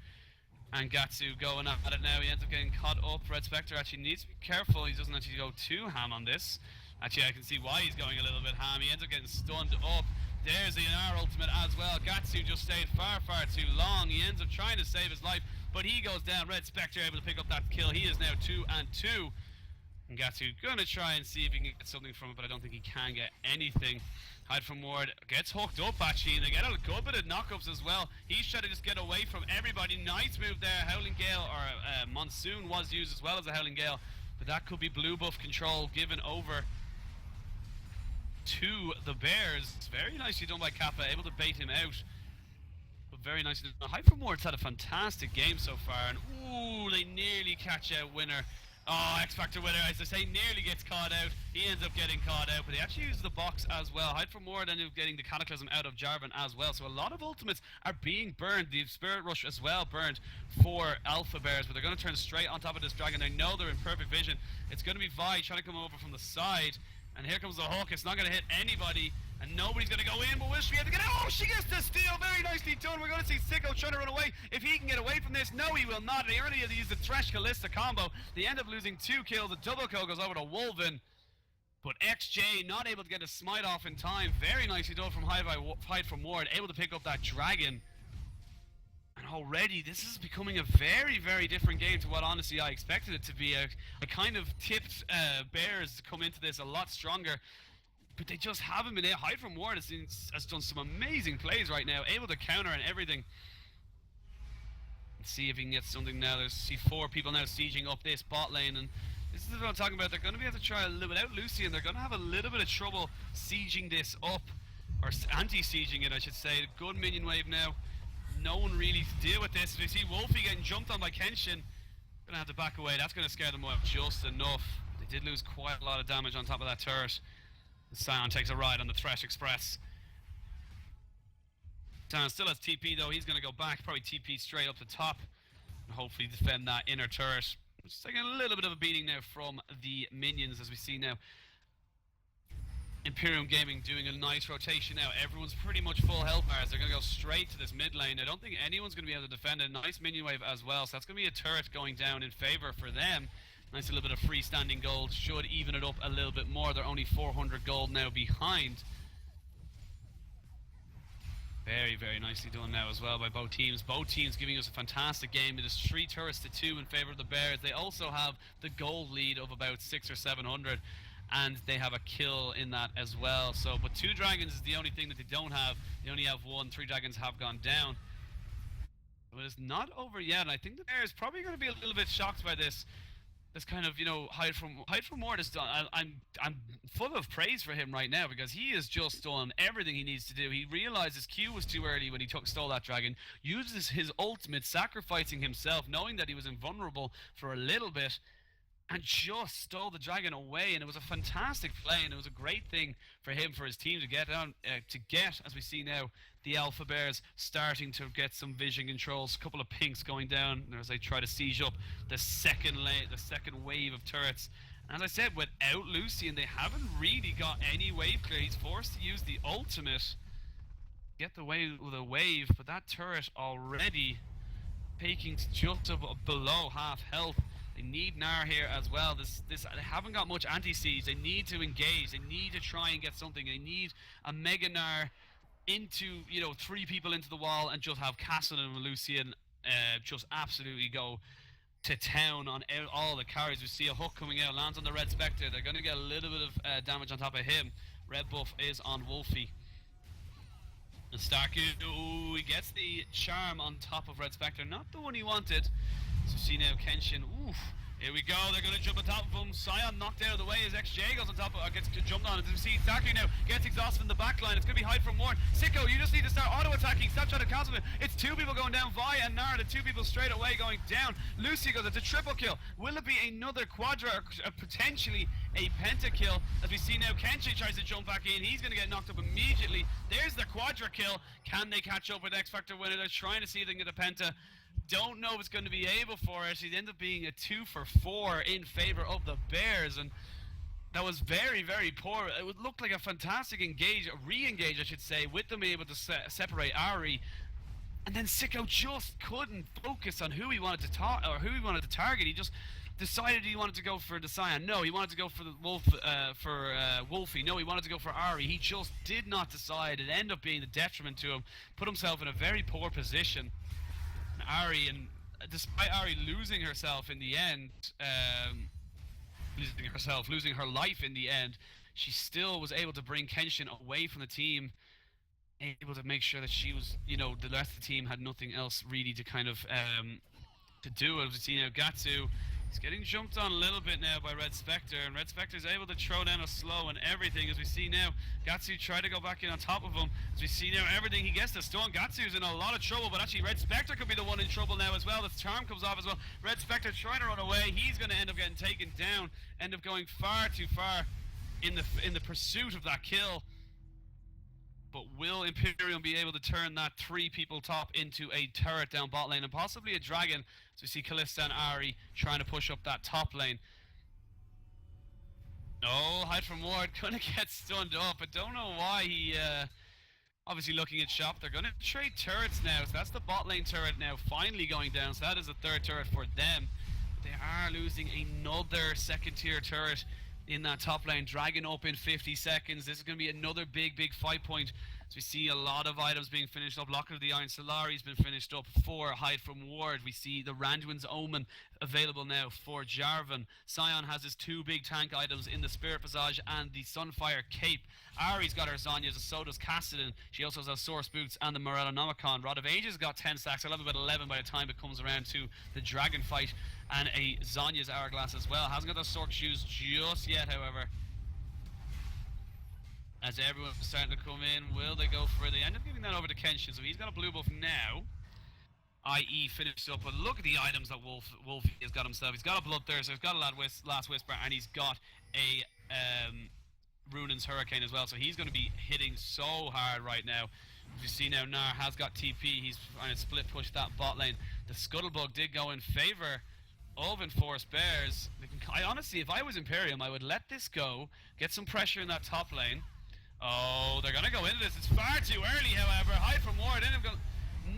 and Gatsu going at it now. He ends up getting caught up. Red Spectre actually needs to be careful. He doesn't actually go too ham on this. Actually, I can see why he's going a little bit ham. He ends up getting stunned up. There's the NR ultimate as well. Gatsu just stayed far, far too long. He ends up trying to save his life, but he goes down. Red Spectre able to pick up that kill. He is now 2-2. And Gatsu gonna try and see if he can get something from it, but I don't think he can get anything. Hide from Ward gets hooked up actually, and they get a good bit of knockups as well. He's trying to just get away from everybody. Nice move there. Howling Gale, or Monsoon was used as well as a Howling Gale, but that could be blue buff control given over to the Bears. It's very nicely done by Kappa, able to bait him out. But very nicely done. Hide from Ward's had a fantastic game so far, and ooh, they nearly catch out winner. Oh, X Factor winner, as I say, nearly gets caught out. He ends up getting caught out, but they actually use the box as well. Hide from Ward ended up getting the Cataclysm out of Jarvan as well. So a lot of ultimates are being burned. The Spirit Rush as well burned for Alpha Bears, but they're going to turn straight on top of this Dragon. They know they're in perfect vision. It's going to be Vi trying to come over from the side, and here comes the hook. It's not going to hit anybody. And nobody's going to go in, but will she be able to get out? Oh, she gets the steal. Very nicely done. We're going to see Sicko trying to run away. If he can get away from this, no, he will not. They earlier used the Thresh Kalista combo. They end up losing 2 kills. The double kill goes over to Wolven. But XJ not able to get a smite off in time. Very nicely done from Hide from Ward. Able to pick up that dragon. And already, this is becoming a very, very different game to what honestly I expected it to be. I kind of tipped Bears to come into this a lot stronger. But they just haven't been able. Hide from Ward has done some amazing plays right now. Able to counter and everything. Let's see if he can get something now. See 4 people now sieging up this bot lane. And this is what I'm talking about. They're going to be able to try a little without Lucy, and they're going to have a little bit of trouble sieging this up. Or anti-sieging it, I should say. Good minion wave now. No one really to deal with this. We see Wolfie getting jumped on by Kenshin. Going to have to back away. That's going to scare them off just enough. They did lose quite a lot of damage on top of that turret. Sion takes a ride on the Thresh Express. Sion still has TP though. He's going to go back, probably TP straight up the top, and hopefully defend that inner turret. Just taking a little bit of a beating now from the minions, as we see now. Imperium Gaming doing a nice rotation now. Everyone's pretty much full health bars. They're going to go straight to this mid lane. I don't think anyone's going to be able to defend a nice minion wave as well. So that's going to be a turret going down in favor for them. Nice little bit of freestanding gold. Should even it up a little bit more. They're only 400 gold now behind. Very, very nicely done now as well by both teams. Both teams giving us a fantastic game. It is 3 turrets to 2 in favor of the Bears. They also have the gold lead of about 600 or 700. And they have a kill in that as well. So, but 2 dragons is the only thing that they don't have. They only have 1. 3 dragons have gone down. But it's not over yet. And I think the Bears probably going to be a little bit shocked by this. This kind of, you know, Hide from Ward is done. I'm full of praise for him right now, because he has just done everything he needs to do. He realized his Q was too early when he stole that dragon. Uses his ultimate, sacrificing himself, knowing that he was invulnerable for a little bit, and just stole the dragon away. And it was a fantastic play, and it was a great thing for him, for his team to get on, as we see now, the Alpha Bears starting to get some vision controls. A couple of pinks going down as they try to siege up the second wave of turrets. And as I said, without Lucian, they haven't really got any wave clear. He's forced to use the ultimate, get the way with a wave, but that turret already peaking just below half health. They need Gnar here as well. They haven't got much anti-siege. They need to engage. They need to try and get something. They need a Mega Gnar into, you know, 3 people into the wall, and just have Castle and Lucian just absolutely go to town on all the carries. We see a hook coming out, lands on the Red Spectre. They're going to get a little bit of damage on top of him. Red buff is on Wolfie. And Starku, ooh, he gets the charm on top of Red Spectre. Not the one he wanted. So see now Kenshin, oof. Here we go, they're going to jump on top of him. Sion knocked out of the way as XJ goes on top of, gets jumped on. As we see Starku now gets exhausted in the back line. It's going to be Hide from Ward. Sicko, you just need to start auto-attacking. Stop trying to cancel it. It's 2 people going down. Vi and Gnar, the 2 people straight away going down. Lucy goes, it's a triple kill. Will it be another quadra, or potentially a pentakill? As we see now, Kenshin tries to jump back in. He's going to get knocked up immediately. There's the quadra kill. Can they catch up with X Factor winner? They're trying to see if they can get a penta. Don't know if it's going to be able for it. It ended up being a 2 for 4 in favor of the Bears, and that was very, very poor. It would look like a fantastic re-engage, I should say, with them able to separate Ari. And then Sicko just couldn't focus on who he wanted to target. He just decided he wanted to go for the Sion. No, he wanted to go for the Wolfie. No, he wanted to go for Ari. He just did not decide. It ended up being the detriment to him. Put himself in a very poor position. Ari, and despite Ari losing herself in the end, losing her life in the end, she still was able to bring Kenshin away from the team, able to make sure that she was, you know, the rest of the team had nothing else really to kind of to do. As we see now, Gatsu, he's getting jumped on a little bit now by Red Spectre, and Red Spectre's able to throw down a slow and everything. As we see now, Gatsu try to go back in on top of him. As we see now, everything, he gets the stun. Gatsu's in a lot of trouble, but actually Red Spectre could be the one in trouble now as well. The charm comes off as well. Red Spectre trying to run away. He's going to end up getting taken down, end up going far too far in the pursuit of that kill. But will Imperium be able to turn that 3 people top into a turret down bot lane, and possibly a dragon? So we see Kalista and Ari trying to push up that top lane. Oh, hide from Ward. Gonna get stunned up. I don't know why he, obviously looking at shop. They're gonna trade turrets now. So that's the bot lane turret now finally going down. So that is a third turret for them. They are losing another second tier turret in that top lane. Dragon up in 50 seconds. This is going to be another big fight point. So we see a lot of items being finished up. Locket of the Iron Solari's been finished up for Hide from Ward. We see the Randuin's Omen available now for Jarvan. Sion has his two big tank items in the Spirit Visage and the Sunfire Cape. Ari's got her Zonyas, so does Kassadin. She also has Source Boots and the Morellonomicon. Rod of Ages got 10 stacks. I'll have about 11 by the time it comes around to the Dragon fight. And a Zonya's Hourglass as well. Hasn't got those Sork shoes just yet, however. As everyone's starting to come in, will they go for it? They end up giving that over to Kenshin, so he's got a blue buff now. IE finished up, but look at the items that Wolfie has got himself. He's got a Bloodthirster, he's got a Last Whisper, and he's got a Runin's Hurricane as well. So he's going to be hitting so hard right now. As you see now, Nar has got TP. He's trying to split push that bot lane. The Scuttlebug did go in favour of Enforced Bears. I honestly, if I was Imperium, I would let this go, get some pressure in that top lane. Oh, they're going to go into this. It's far too early, however. Hide from Ward.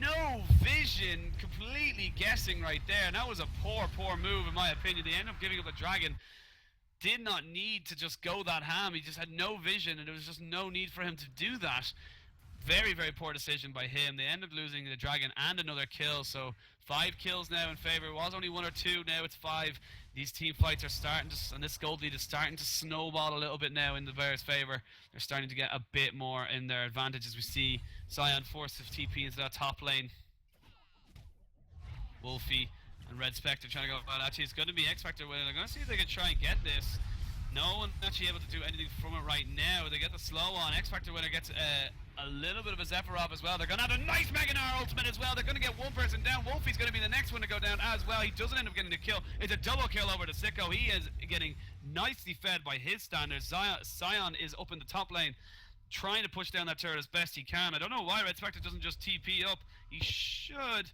No vision. Completely guessing right there. And that was a poor move, in my opinion. They end up giving up the Dragon. Did not need to just go that ham. He just had no vision, and there was just no need for him to do that. Very poor decision by him. They end up losing the Dragon and another kill. So 5 kills now in favour. It was only 1 or 2. Now it's 5. These team fights are starting to, and this gold lead is starting to snowball a little bit now in the Bears' favour. They're starting to get a bit more in their advantage as we see Sion force of TP into that top lane. Wolfie and Red Spectre trying to go. Well, actually, it's going to be X Factor winning. They're going to see if they can try and get this. No one actually able to do anything from it right now. They get the slow on. X Factor winner gets a little bit of a Sephiroth as well. They're going to have a nice Mega Gnar ultimate as well. They're going to get one person down. Wolfie's going to be the next one to go down as well. He doesn't end up getting the kill. It's a double kill over to Sicko. He is getting nicely fed by his standards. Sion is up in the top lane, trying to push down that turret as best he can. I don't know why Red Spectre doesn't just TP up. He should.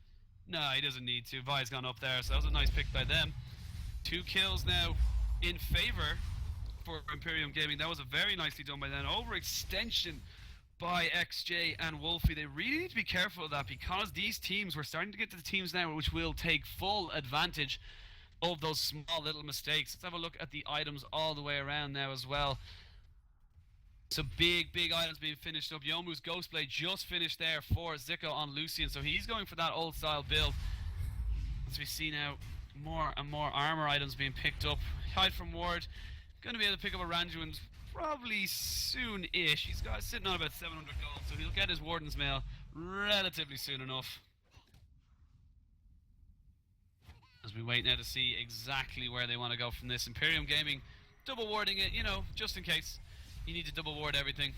No, he doesn't need to. Vi's gone up there, so that was a nice pick by them. 2 kills now in favour for Imperium Gaming. That was a very nicely done by them. Overextension by XJ and Wolfie. They really need to be careful of that, because these teams, we're starting to get to the teams now which will take full advantage of those small little mistakes. Let's have a look at the items all the way around now as well. Some big items being finished up. Yomu's Ghostblade just finished there for Zico on Lucian, so he's going for that old style build. As we see now, more and more armor items being picked up. Hide from Ward, going to be able to pick up a Randuin probably soon-ish. He's got sitting on about 700 gold, so he'll get his Warden's Mail relatively soon enough. As we wait now to see exactly where they want to go from this. Imperium Gaming double warding it, you know, just in case. You need to double ward everything.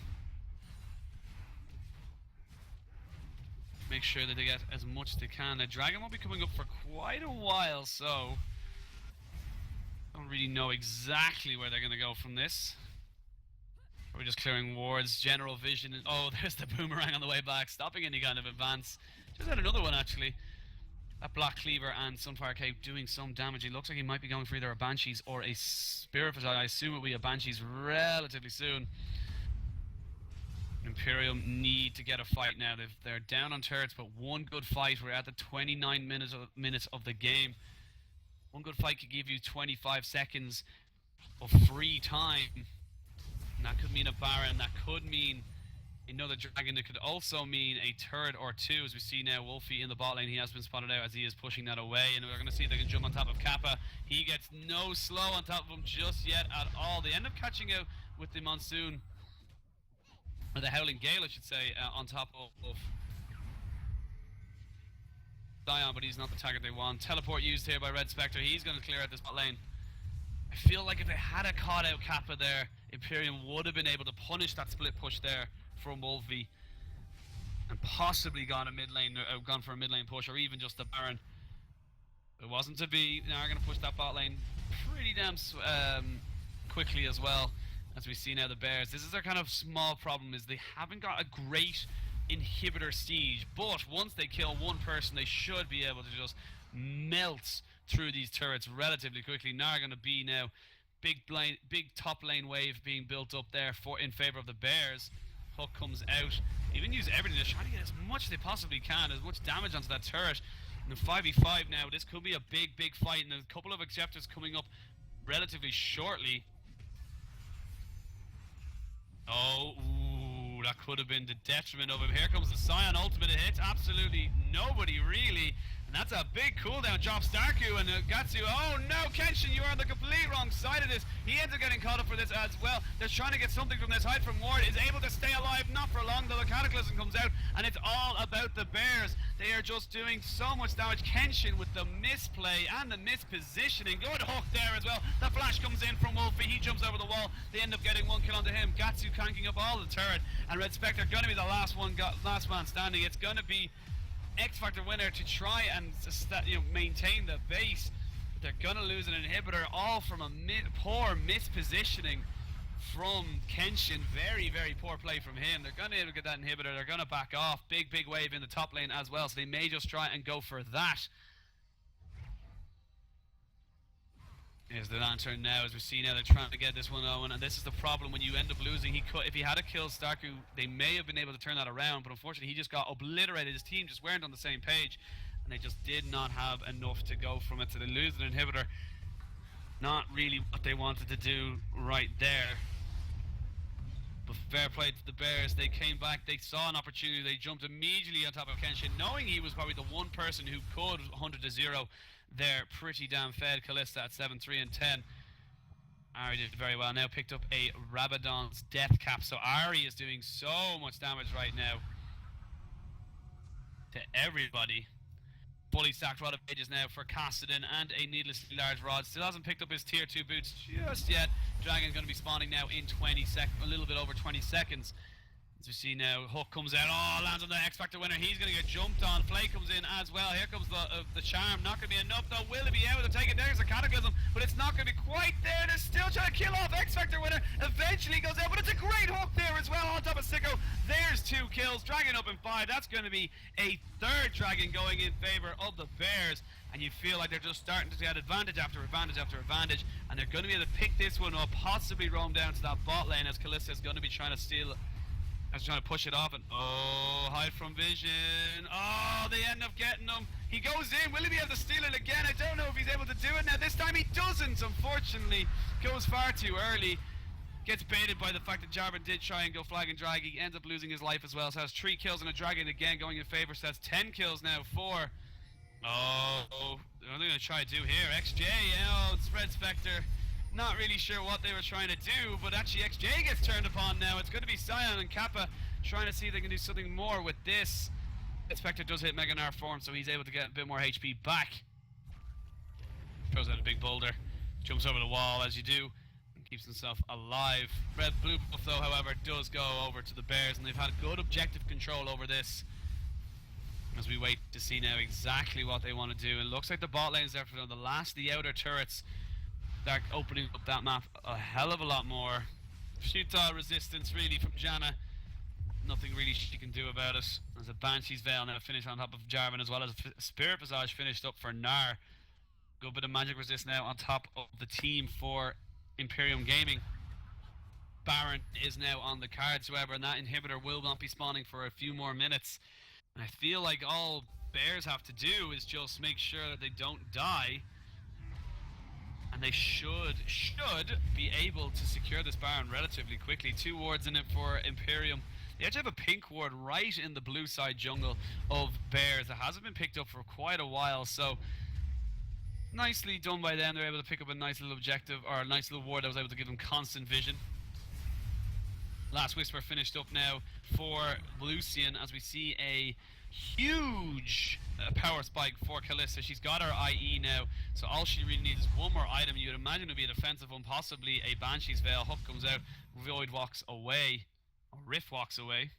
Make sure that they get as much as they can. The Dragon won't be coming up for quite a while, so don't really know exactly where they're going to go from this. We're just clearing wards, general vision. Oh, there's the boomerang on the way back, stopping any kind of advance. Just had another one actually. That Black Cleaver and Sunfire Cape doing some damage. He looks like he might be going for either a Banshees or a Spirit Visage. I assume it will be a Banshees relatively soon. Imperium need to get a fight now. They're down on turrets, but one good fight. We're at the 29 minutes of the game. One good fight could give you 25 seconds of free time. And that could mean a Baron. That could mean another Dragon. It could also mean a turret or two, as we see now Wolfie in the bot lane. He has been spotted out as he is pushing that away, and we're going to see if they can jump on top of Kappa. He gets no slow on top of him just yet at all. They end up catching out with the Monsoon, or the Howling Gale I should say, on top of Sion, but he's not the target they want. Teleport used here by Red Spectre. He's going to clear out this bot lane. I feel like if they had a caught out Kappa there, Imperium would have been able to punish that split push there from Wolfie and possibly gone for a mid lane push, or even just the Baron. It wasn't to be. Now they're going to push that bot lane pretty damn quickly as well, as we see now the Bears. This is their kind of small problem, is they haven't got a great inhibitor siege, but once they kill one person they should be able to just melt through these turrets relatively quickly. Now they're going to be now big top lane wave being built up there for in favor of the Bears. Hook comes out. Even use everything to try to get as much as they possibly can, as much damage onto that turret. In the 5v5 now, this could be a big fight, and there's a couple of objectives coming up relatively shortly. Oh, ooh, that could have been the detriment of him. Here comes the Scion ultimate. It hits absolutely nobody, really. And that's a big cooldown drop. Starku and Gatsu. Oh no, Kenshin, you are on the complete wrong side of this. He ends up getting caught up for this as well. They're trying to get something from this. Hide from Ward is able to stay alive, not for long, though the Cataclysm comes out, and it's all about the Bears. They are just doing so much damage. Kenshin with the misplay and the mispositioning. Good hook there as well. The flash comes in from Wolfie. He jumps over the wall. They end up getting one kill onto him. Gatsu cranking up all the turret, and Red Spectre going to be the last man standing. It's going to be X Factor winner to try and maintain the base. But they're going to lose an inhibitor, all from a poor mispositioning from Kenshin. Very poor play from him. They're going to be able to get that inhibitor. They're going to back off. Big wave in the top lane as well, so they may just try and go for that. Here's the lantern now, as we see now they're trying to get this one on, and this is the problem when you end up losing. If he had a kill Starku, they may have been able to turn that around, but unfortunately he just got obliterated. His team just weren't on the same page, and they just did not have enough to go from it, so they lose an inhibitor. Not really what they wanted to do right there. But fair play to the Bears. They came back, they saw an opportunity, they jumped immediately on top of Kenshin, knowing he was probably the one person who could 100-0 there. Pretty damn fed Kalista at 7-3 and 10. Ari did very well. Now picked up a Rabadon's death cap, so Ari is doing so much damage right now to everybody. Fully stacked Rod of Ages now for Kassadin, and a needlessly large rod. Still hasn't picked up his tier 2 boots just yet. Dragon's going to be spawning now in 20 seconds, a little bit over 20 seconds. As we see now, Hook comes out, lands on the X Factor winner. He's going to get jumped on. Flay comes in as well. Here comes the charm. Not going to be enough though. Will it be able to take it? There's a Cataclysm, but it's not going to be quite there. They're still trying to kill off X Factor winner. Eventually goes out, but it's a great hook there as well on top of Sicko. There's 2 kills. Dragon up in 5. That's going to be a 3rd Dragon going in favor of the Bears. And you feel like they're just starting to get advantage after advantage after advantage, and they're going to be able to pick this one up, possibly roam down to that bot lane as Kalista is going to be trying to steal. I was trying to push it off, and hide from vision. They end up getting him. He goes in. Will he be able to steal it again? I don't know if he's able to do it now. This time he doesn't, unfortunately. Goes far too early. Gets baited by the fact that Jarvan did try and go flag and drag. He ends up losing his life as well. So has 3 kills and a dragon again going in favor. So that's 10 kills now for... what are they going to try to do here? XJ, it's Red Spectre. Not really sure what they were trying to do, but actually XJ gets turned upon now. It's going to be Scion and Kappa trying to see if they can do something more with this. Spectre does hit Mega Gnar form, so he's able to get a bit more HP back. Throws out a big boulder, jumps over the wall as you do, and keeps himself alive. Blue buff though, however, does go over to the Bears, and they've had good objective control over this. As we wait to see now exactly what they want to do. It looks like the bot lane's there for the last, the outer turrets. Start opening up that map a hell of a lot more. Futile resistance really from Janna. Nothing really she can do about it. There's a Banshee's Veil now finished on top of Jarvan, as well as a Spirit Visage finished up for Gnar. Good bit of magic resist now on top of the team for Imperium Gaming. Baron is now on the cards, however, and that inhibitor will not be spawning for a few more minutes. And I feel like all Bears have to do is just make sure that they don't die. And they should be able to secure this Baron relatively quickly. 2 wards in it for Imperium. They actually have a pink ward right in the blue side jungle of Bears. It hasn't been picked up for quite a while, so nicely done by them. They're able to pick up a nice little objective, or a nice little ward that was able to give them constant vision. Last Whisper finished up now for Lucian, as we see a huge power spike for Kalista. She's got her IE now, so all she really needs is one more item. You'd imagine it would be a defensive one, possibly a Banshee's Veil. Hook comes out, Void walks away, or Rift walks away.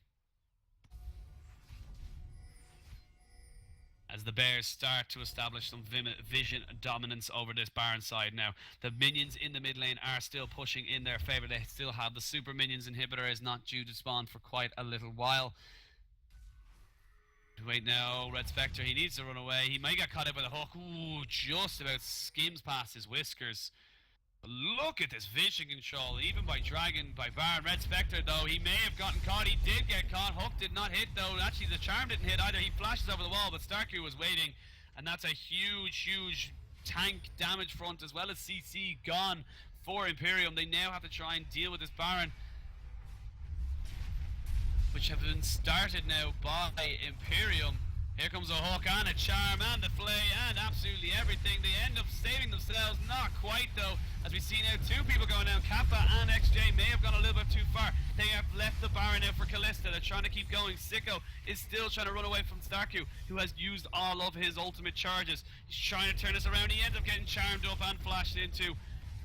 As the Bears start to establish some vision dominance over this Baron side now. The minions in the mid lane are still pushing in their favour. They still have the super minions. Inhibitor is not due to spawn for quite a little while. Wait now, Red Spectre, he needs to run away. He might get caught out by the hook. Ooh, just about skims past his whiskers. Look at this vision control, even by Dragon, by Baron. Red Spectre, though, he may have gotten caught. He did get caught. Hook did not hit, though. Actually, the charm didn't hit either. He flashes over the wall, but Starkey was waiting. And that's a huge tank damage front, as well as CC gone for Imperium. They now have to try and deal with this Baron, which have been started now by Imperium. Here comes a hook and a charm and a flay and absolutely everything. They end up saving themselves, not quite though, as we see now two people going down. Kappa and XJ may have gone a little bit too far. They have left the Baron out for Callista. They're trying to keep going. Sicko is still trying to run away from Starkey, who has used all of his ultimate charges. He's trying to turn this around. He ends up getting charmed up and flashed into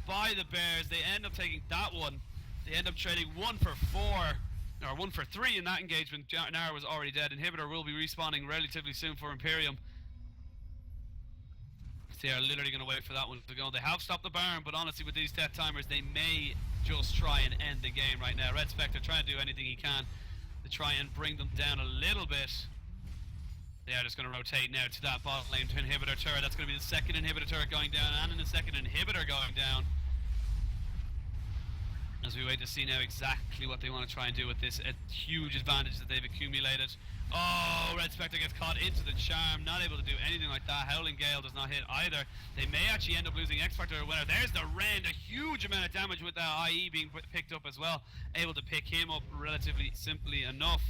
by the Bears. They end up taking that one. They end up trading 1 for 4. Or 1 for 3 in that engagement. Nara was already dead. Inhibitor will be respawning relatively soon for Imperium. They are literally going to wait for that one to go. They have stopped the Baron, but honestly with these death timers they may just try and end the game right now. Red Spectre trying to do anything he can to try and bring them down a little bit. They are just going to rotate now to that bot lane to Inhibitor turret. That's going to be the second Inhibitor turret going down, and in the second Inhibitor going down. As we wait to see now exactly what they want to try and do with this huge advantage that they've accumulated. Oh, Red Spectre gets caught into the charm, not able to do anything like that. Howling Gale does not hit either. They may actually end up losing X Factor or winner. There's the Rend, a huge amount of damage with that IE being picked up as well. Able to pick him up relatively simply enough.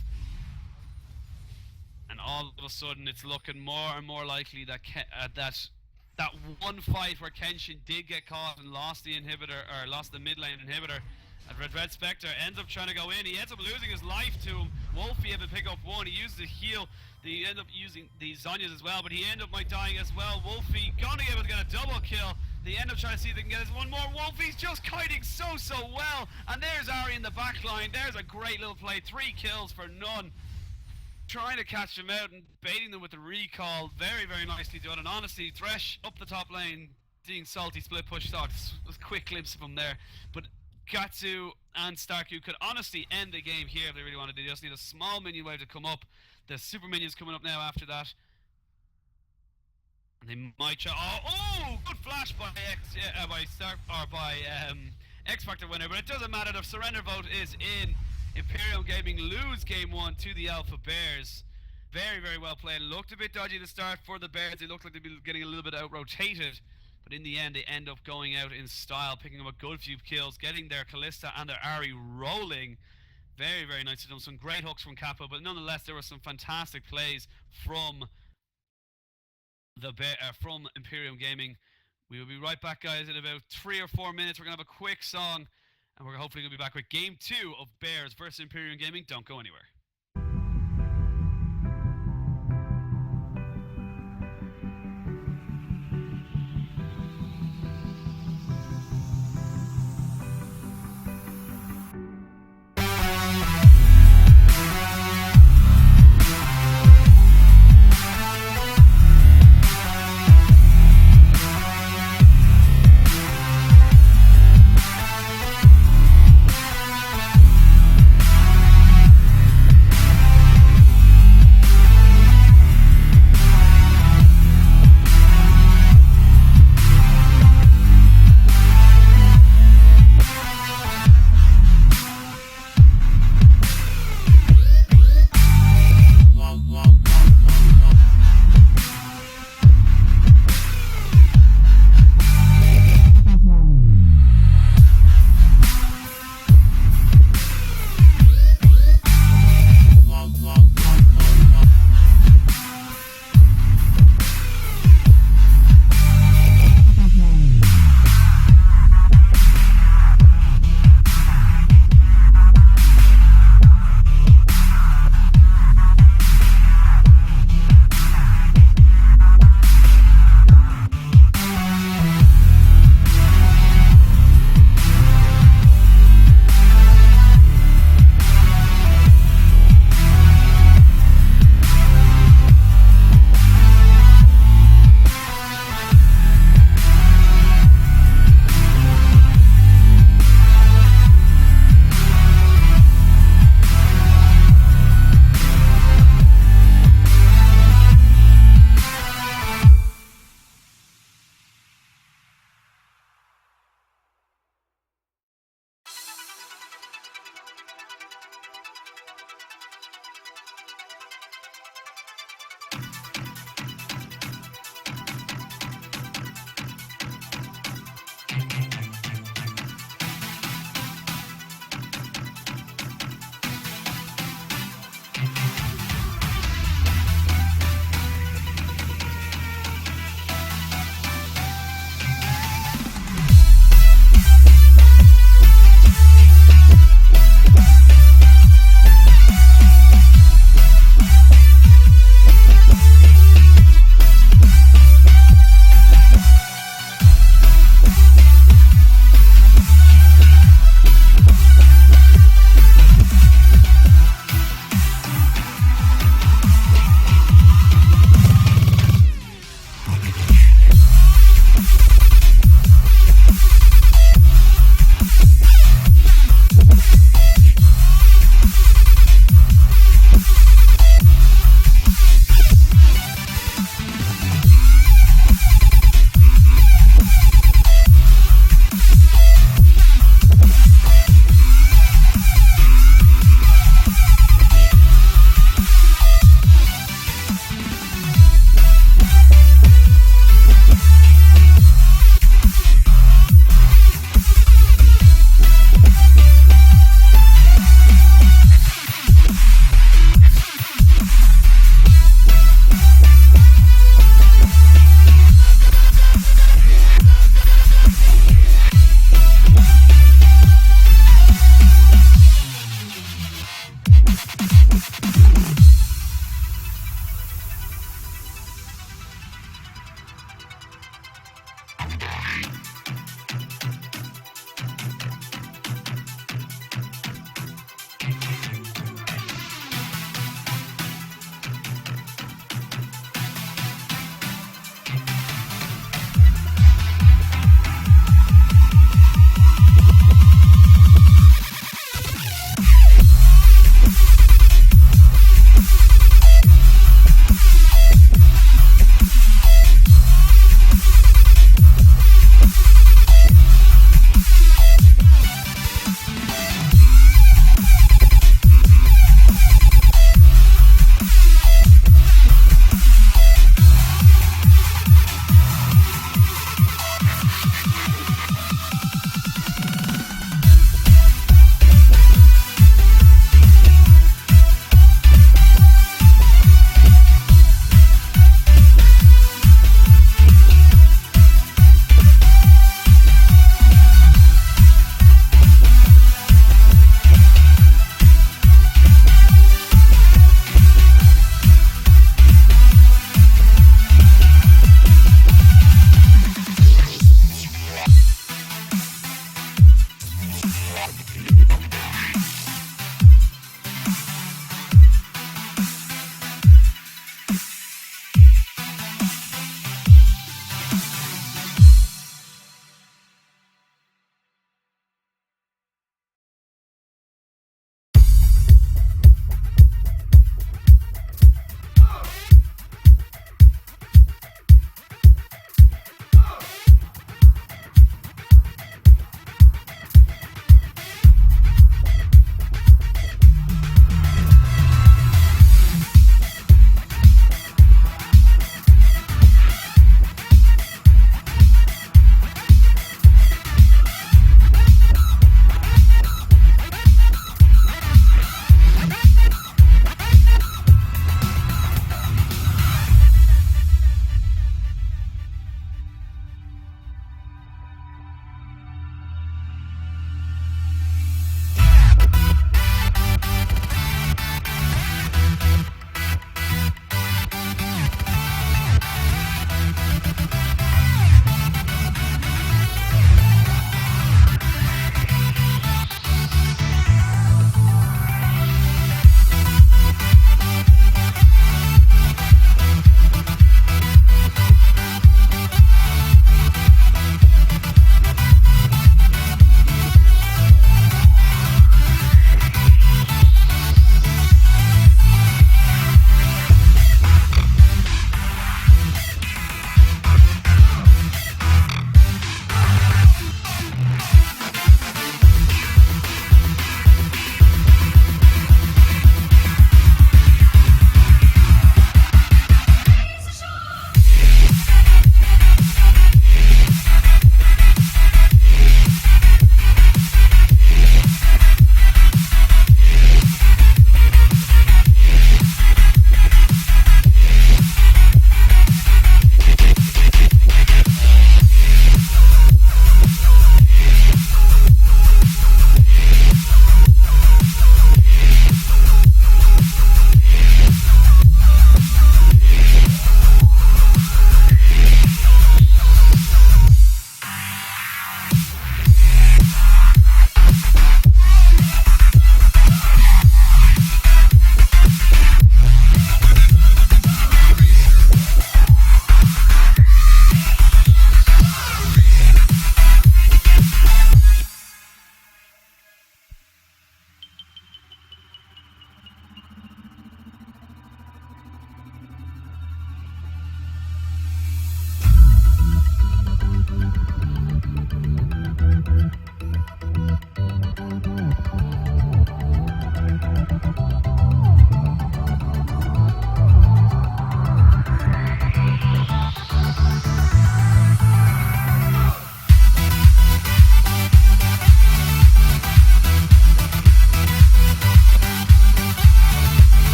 And all of a sudden it's looking more and more likely that that one fight where Kenshin did get caught and lost the inhibitor, or lost the mid lane inhibitor. Red Spectre ends up trying to go in. He ends up losing his life to him. Wolfie able to pick up one. He uses a heal. He end up using the Zonyas as well, but he end up dying as well. Wolfie gonna be able to get a double kill. They end up trying to see if they can get us one more. Wolfie's just kiting so well. And there's Ari in the back line. There's a great little play. 3 kills for none. Trying to catch them out and baiting them with the recall. Very nicely done. And honestly, Thresh up the top lane, being salty split push stocks. Was a quick glimpse of him there. But Gatsu and Starkey could honestly end the game here if they really wanted. They just need a small minion wave to come up. The super minions coming up now after that. And they might try. Oh, good flash by X Factor winner, but it doesn't matter. The surrender vote is in. Imperium Gaming lose game 1 to the Alpha Bears. Very well played. Looked a bit dodgy at the start for the Bears. They looked like they'd be getting a little bit out-rotated. But in the end, they end up going out in style, picking up a good few kills, getting their Callista and their Ari rolling. Very nice to them. Some great hooks from Kappa, but nonetheless, there were some fantastic plays from from Imperium Gaming. We will be right back, guys, in about 3 or 4 minutes. We're going to have a quick song, and we're hopefully going to be back with Game 2 of Bears versus Imperium Gaming. Don't go anywhere.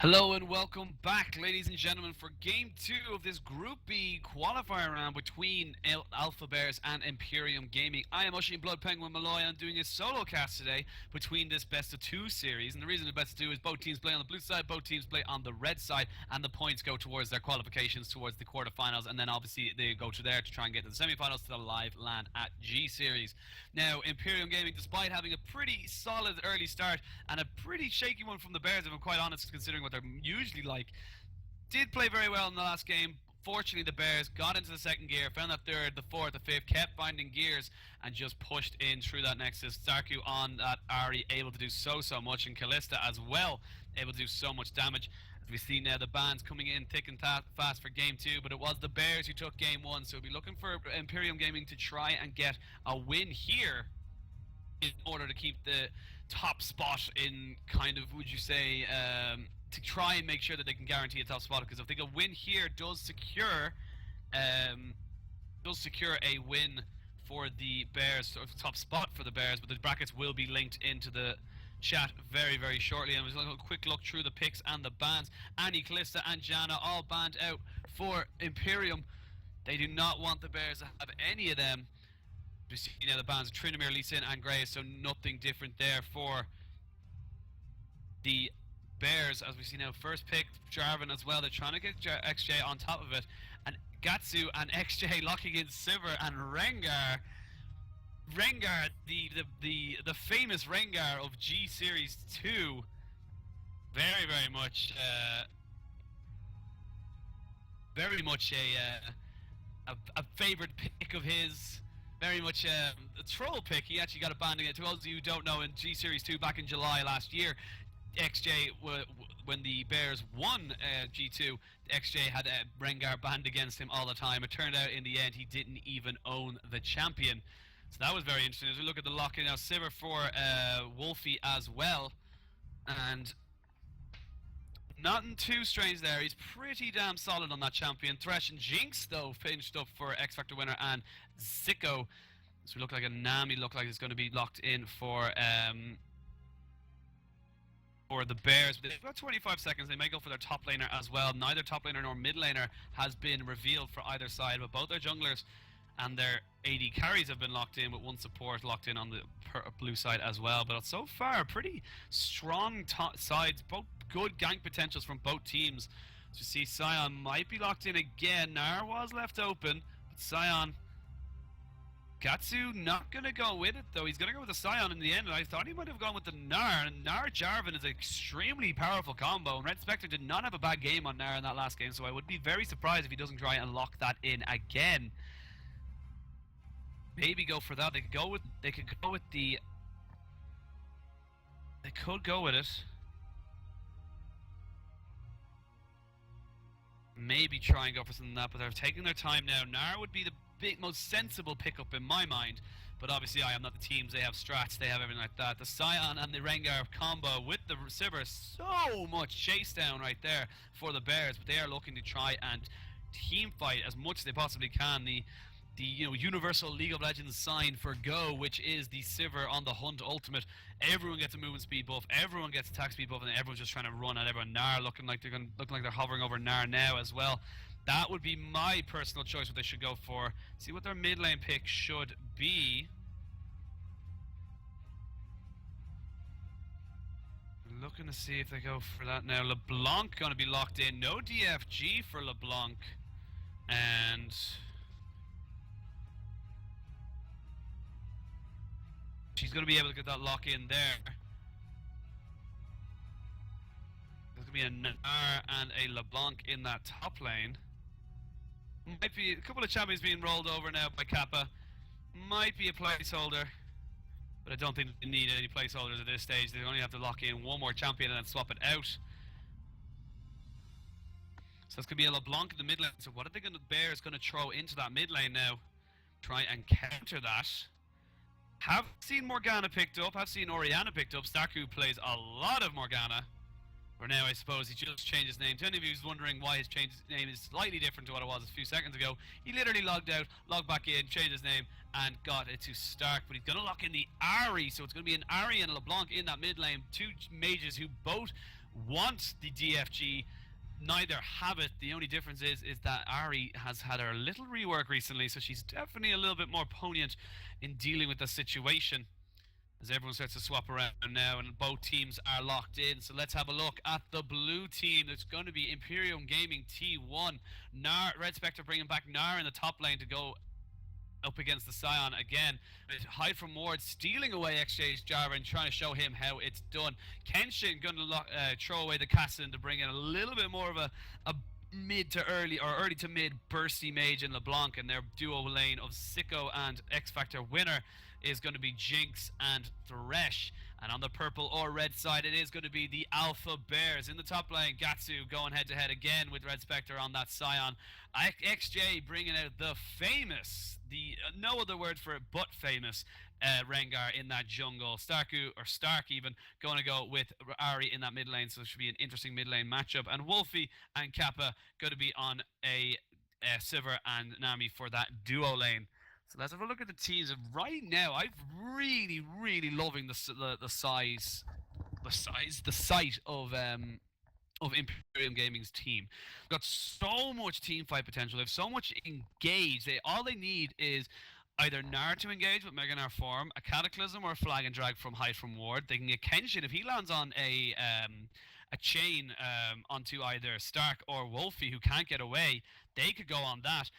Hello and welcome back, ladies and gentlemen, for Game 2 of this Group B qualifier round between Alpha Bears and Imperium Gaming. I am Ushing Blood Penguin Malloy and I'm doing a solo cast today between this best of 2 series. And the reason the best of 2 is both teams play on the blue side, both teams play on the red side, and the points go towards their qualifications towards the quarterfinals, and then obviously they go to there to try and get to the semifinals to the live land at G Series. Now, Imperium Gaming, despite having a pretty solid early start and a pretty shaky one from the Bears, if I'm quite honest, considering what they're usually like, did play very well in the last game. Fortunately, the Bears got into the second gear, found that third, the fourth, the fifth, kept finding gears, and just pushed in through that Nexus. Starku on that Ari, able to do so much, and Callista as well, able to do so much damage. As we see now, the bands coming in thick and fast for Game 2, but it was the Bears who took Game 1, so we'll be looking for Imperium Gaming to try and get a win here in order to keep the top spot in kind of, would you say, to try and make sure that they can guarantee a top spot, because if they get a win here, does secure a win for the Bears, sort of top spot for the Bears. But the brackets will be linked into the chat very shortly, and we'll have a quick look through the picks and the bans. Annie, Callista and Jana all banned out for Imperium. They do not want the Bears to have any of them. We see now the bans Trinamir, Lee Sin and Gray, so nothing different there for the Bears. As we see now, first pick Jarvan as well. They're trying to get XJ on top of it, and Gatsu and XJ locking in Sivir and Rengar. Rengar, the famous Rengar of G Series 2, very much a favorite pick of his. Very much a troll pick. He actually got a ban against. To those of you who don't know, in G Series 2 back in July last year, XJ, when the Bears won G2, XJ had Rengar banned against him all the time. It turned out in the end he didn't even own the champion. So that was very interesting. As we look at the lock-in now, Sivir for Wolfie as well. And nothing too strange there. He's pretty damn solid on that champion. Thresh and Jinx, though, finished up for X Factor winner, and Zico. So we look like a Nami, look like it's going to be locked in for the Bears. They've got 25 seconds. They may go for their top laner as well. Neither top laner nor mid laner has been revealed for either side, but both their junglers and their AD carries have been locked in, with one support locked in on the blue side as well. But so far, pretty strong sides, both good gank potentials from both teams. So you see Sion might be locked in again. Nar was left open, but Sion... Gatsu not going to go with it, though. He's going to go with the Sion in the end, and I thought he might have gone with the Gnar. And Gnar Jarvan is an extremely powerful combo, and Red Spectre did not have a bad game on Gnar in that last game, so I would be very surprised if he doesn't try and lock that in again. Maybe go for that. They could go with it. Maybe try and go for something like that, but they're taking their time now. Gnar would be the most sensible pickup in my mind, but obviously I am not the teams. They have strats, they have everything like that. The Sion and the Rengar combo with the Sivir, so much chase down right there for the Bears, but they are looking to try and team fight as much as they possibly can. The universal League of Legends sign for Go, which is the Sivir on the Hunt ultimate. Everyone gets a movement speed buff, everyone gets attack speed buff, and everyone's just trying to run at everyone. Gnar looking like they're hovering over Gnar now as well. That would be my personal choice, what they should go for. See what their mid lane pick should be. Looking to see if they go for that now. LeBlanc going to be locked in. No DFG for LeBlanc. And she's going to be able to get that lock in there. There's going to be a Gnar and a LeBlanc in that top lane. Might be a couple of champions being rolled over now by Kappa. Might be a placeholder, but I don't think they need any placeholders at this stage. They only have to lock in one more champion and then swap it out. So that's going to be a LeBlanc in the mid lane. So what are they going to... Bears going to throw into that mid lane now? Try and counter that. Have seen Morgana picked up. Have seen Orianna picked up. Starku plays a lot of Morgana. For now, I suppose he just changed his name. To any of you who's wondering why his name is slightly different to what it was a few seconds ago, he literally logged out, logged back in, changed his name, and got it to Stark. But he's going to lock in the Ahri, so it's going to be an Ahri and a LeBlanc in that mid lane. Two mages who both want the DFG. Neither have it. The only difference is that Ari has had her little rework recently, so she's definitely a little bit more poignant in dealing with the situation as everyone starts to swap around now and both teams are locked in. So let's have a look at the blue team. It's going to be Imperium Gaming T1. Red Spectre bringing back Nar in the top lane to go up against the Scion again. Hide from Ward stealing away XJ's Jarvan and trying to show him how it's done. Kenshin going to throw away the Cassin to bring in a little bit more of a mid to early or early to mid bursty mage in LeBlanc, and their duo lane of Sicko and X Factor winner is going to be Jinx and Thresh. And on the purple or red side, it is going to be the Alpha Bears. In the top lane, Gatsu going head to head again with Red Spectre on that Scion. XJ bringing out the famous, no other word for it but famous, Rengar in that jungle. Stark even going to go with Ari in that mid lane, so it should be an interesting mid lane matchup. And Wolfie and Kappa going to be on a Sivir and Nami for that duo lane. So let's have a look at the teams. And right now, I'm really loving the sight of Imperium Gaming's team. They've got so much team fight potential. They have so much engaged. All they need is either Nar to engage with Mega Gnar form, a Cataclysm or a Flag and Drag from Hide from Ward. They can get Kenshin if he lands on a chain onto either Stark or Wolfie, who can't get away. They could go on that.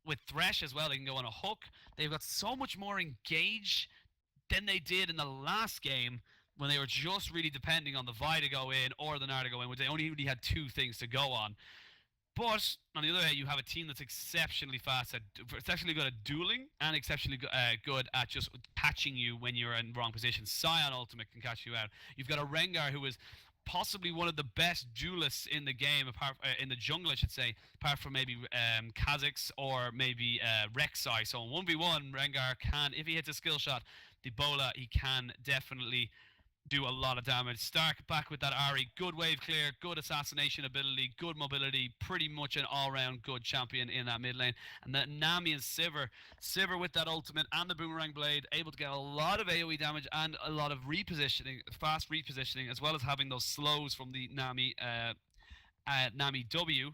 With Thresh as well, they can go on a hook. They've got so much more engaged than they did in the last game when they were just really depending on the Vi to go in or the Nar to go in, which they only really had two things to go on. But on the other hand, you have a team that's exceptionally fast, exceptionally good at dueling, and exceptionally good at just catching you when you're in wrong position. Scion Ultimate can catch you out. You've got a Rengar who is possibly one of the best duelists in the game, apart in the jungle, I should say, apart from maybe Kha'Zix or maybe Rek'Sai. So in 1v1, Rengar can, if he hits a skill shot, the Bola, he can definitely do a lot of damage. Stark back with that Ari, good wave clear, good assassination ability, good mobility, pretty much an all-round good champion in that mid lane. And that Nami and Sivir with that ultimate and the boomerang blade, able to get a lot of AoE damage and a lot of repositioning, fast repositioning, as well as having those slows from the Nami W.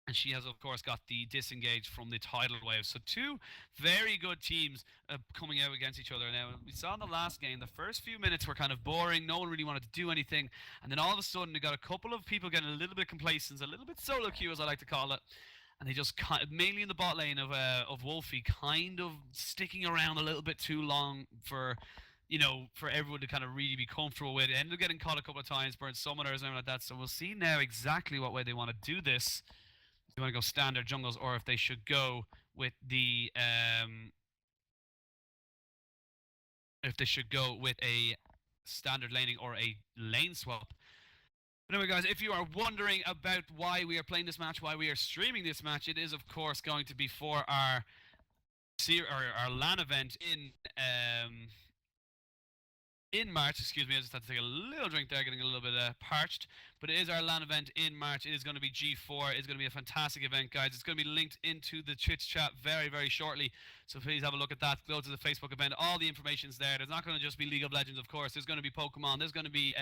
And she has, of course, got the disengage from the tidal wave. So two very good teams coming out against each other. Now, we saw in the last game, the first few minutes were kind of boring. No one really wanted to do anything. And then all of a sudden, we got a couple of people getting a little bit complacent, a little bit solo queue, as I like to call it. And they just, mainly in the bot lane of Wolfie, kind of sticking around a little bit too long for everyone to kind of really be comfortable with it. Ended up getting caught a couple of times, burned summoners and everything like that. So we'll see now exactly what way they want to do this. If they want to go standard jungles, or if they should go with a standard laning or a lane swap. But anyway, guys, if you are wondering about why we are playing this match, why we are streaming this match, it is of course going to be for our LAN event in March. Excuse me, I just had to take a little drink there, getting a little bit parched. But it is our LAN event in March. It is going to be G4. It's going to be a fantastic event, guys. It's going to be linked into the Twitch chat very, very shortly. So please have a look at that. Go to the Facebook event. All the information's there. There's not going to just be League of Legends, of course. There's going to be Pokemon. There's going to be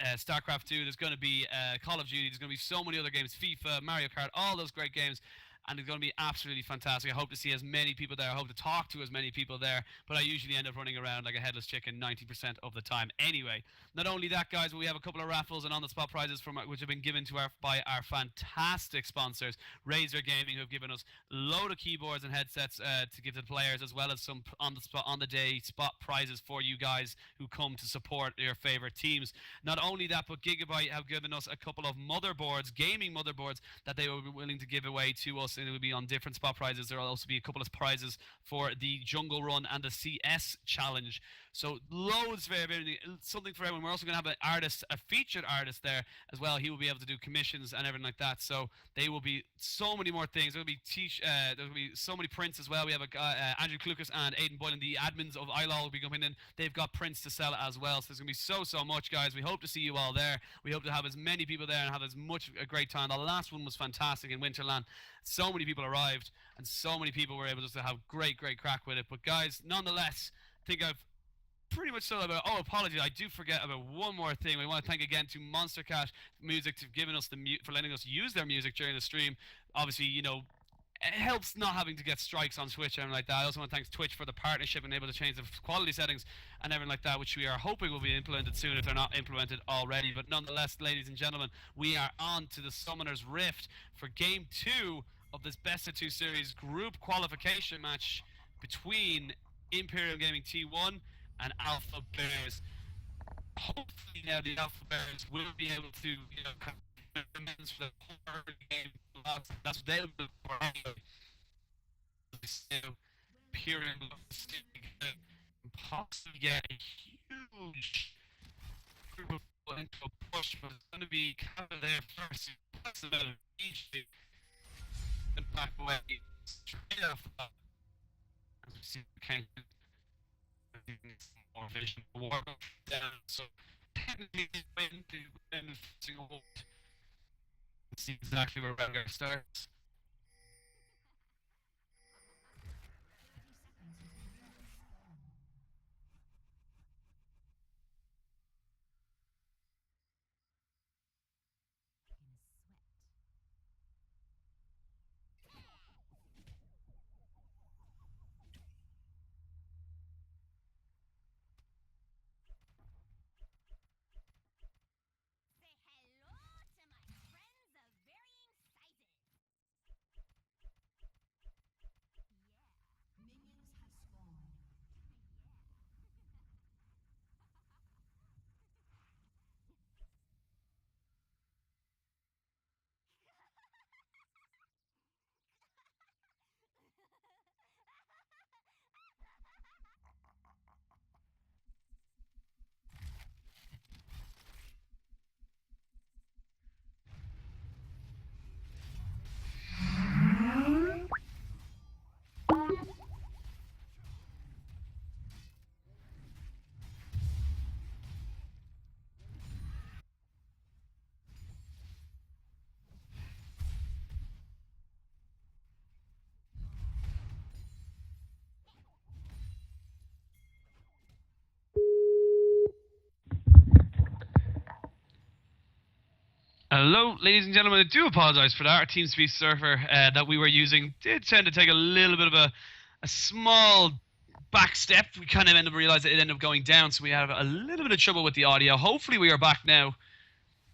StarCraft 2. There's going to be Call of Duty. There's going to be so many other games. FIFA, Mario Kart, all those great games. And it's going to be absolutely fantastic. I hope to see as many people there. I hope to talk to as many people there. But I usually end up running around like a headless chicken 90% of the time anyway. Not only that, guys, but we have a couple of raffles and on-the-spot prizes which have been given to by our fantastic sponsors, Razer Gaming, who have given us a load of keyboards and headsets to give to the players, as well as some on-the-day spot prizes for you guys who come to support your favorite teams. Not only that, but Gigabyte have given us a couple of motherboards, gaming motherboards, that they will be willing to give away to us. And it will be on different spot prizes. There will also be a couple of prizes for the Jungle Run and the CS Challenge. So loads of everything, something for everyone. We're also going to have an artist, a featured artist there as well. He will be able to do commissions and everything like that. So they will be so many more things. There will be so many prints as well. We have a guy, Andrew Clucas and Aidan Boylan, the admins of iLaw, will be coming in. They've got prints to sell as well. So there's going to be so much, guys. We hope to see you all there. We hope to have as many people there and have as much a great time. The last one was fantastic in Winterland. So many people arrived and so many people were able just to have great crack with it. But guys, nonetheless, I think I've pretty much sold out. Oh, apologies, I do forget about one more thing. We want to thank again to Monster Cat Music for giving us for letting us use their music during the stream. Obviously, it helps not having to get strikes on Twitch and everything like that. I also want to thank Twitch for the partnership and able to change the quality settings and everything like that, which we are hoping will be implemented soon if they're not implemented already. But nonetheless, ladies and gentlemen, we are on to the Summoner's Rift for Game 2 of this Best of 2 series group qualification match between Imperium Gaming T1 and Alpha Bears. Hopefully now the Alpha Bears will be able to, kind of amends for the poor game loss. That's what they'll do for anyway. Imperium and possibly get a huge group of people into a push, but it's going to be kind of there first. That's about it. Each and back away straight off. As we see, kind of more vision warm up down. So technically, win to win a single vote. Let's see exactly where Redgar starts. Hello, ladies and gentlemen. I do apologise for that. Our TeamSpeak server that we were using did tend to take a little bit of a small back step. We kind of ended up realising it ended up going down, so we have a little bit of trouble with the audio. Hopefully, we are back now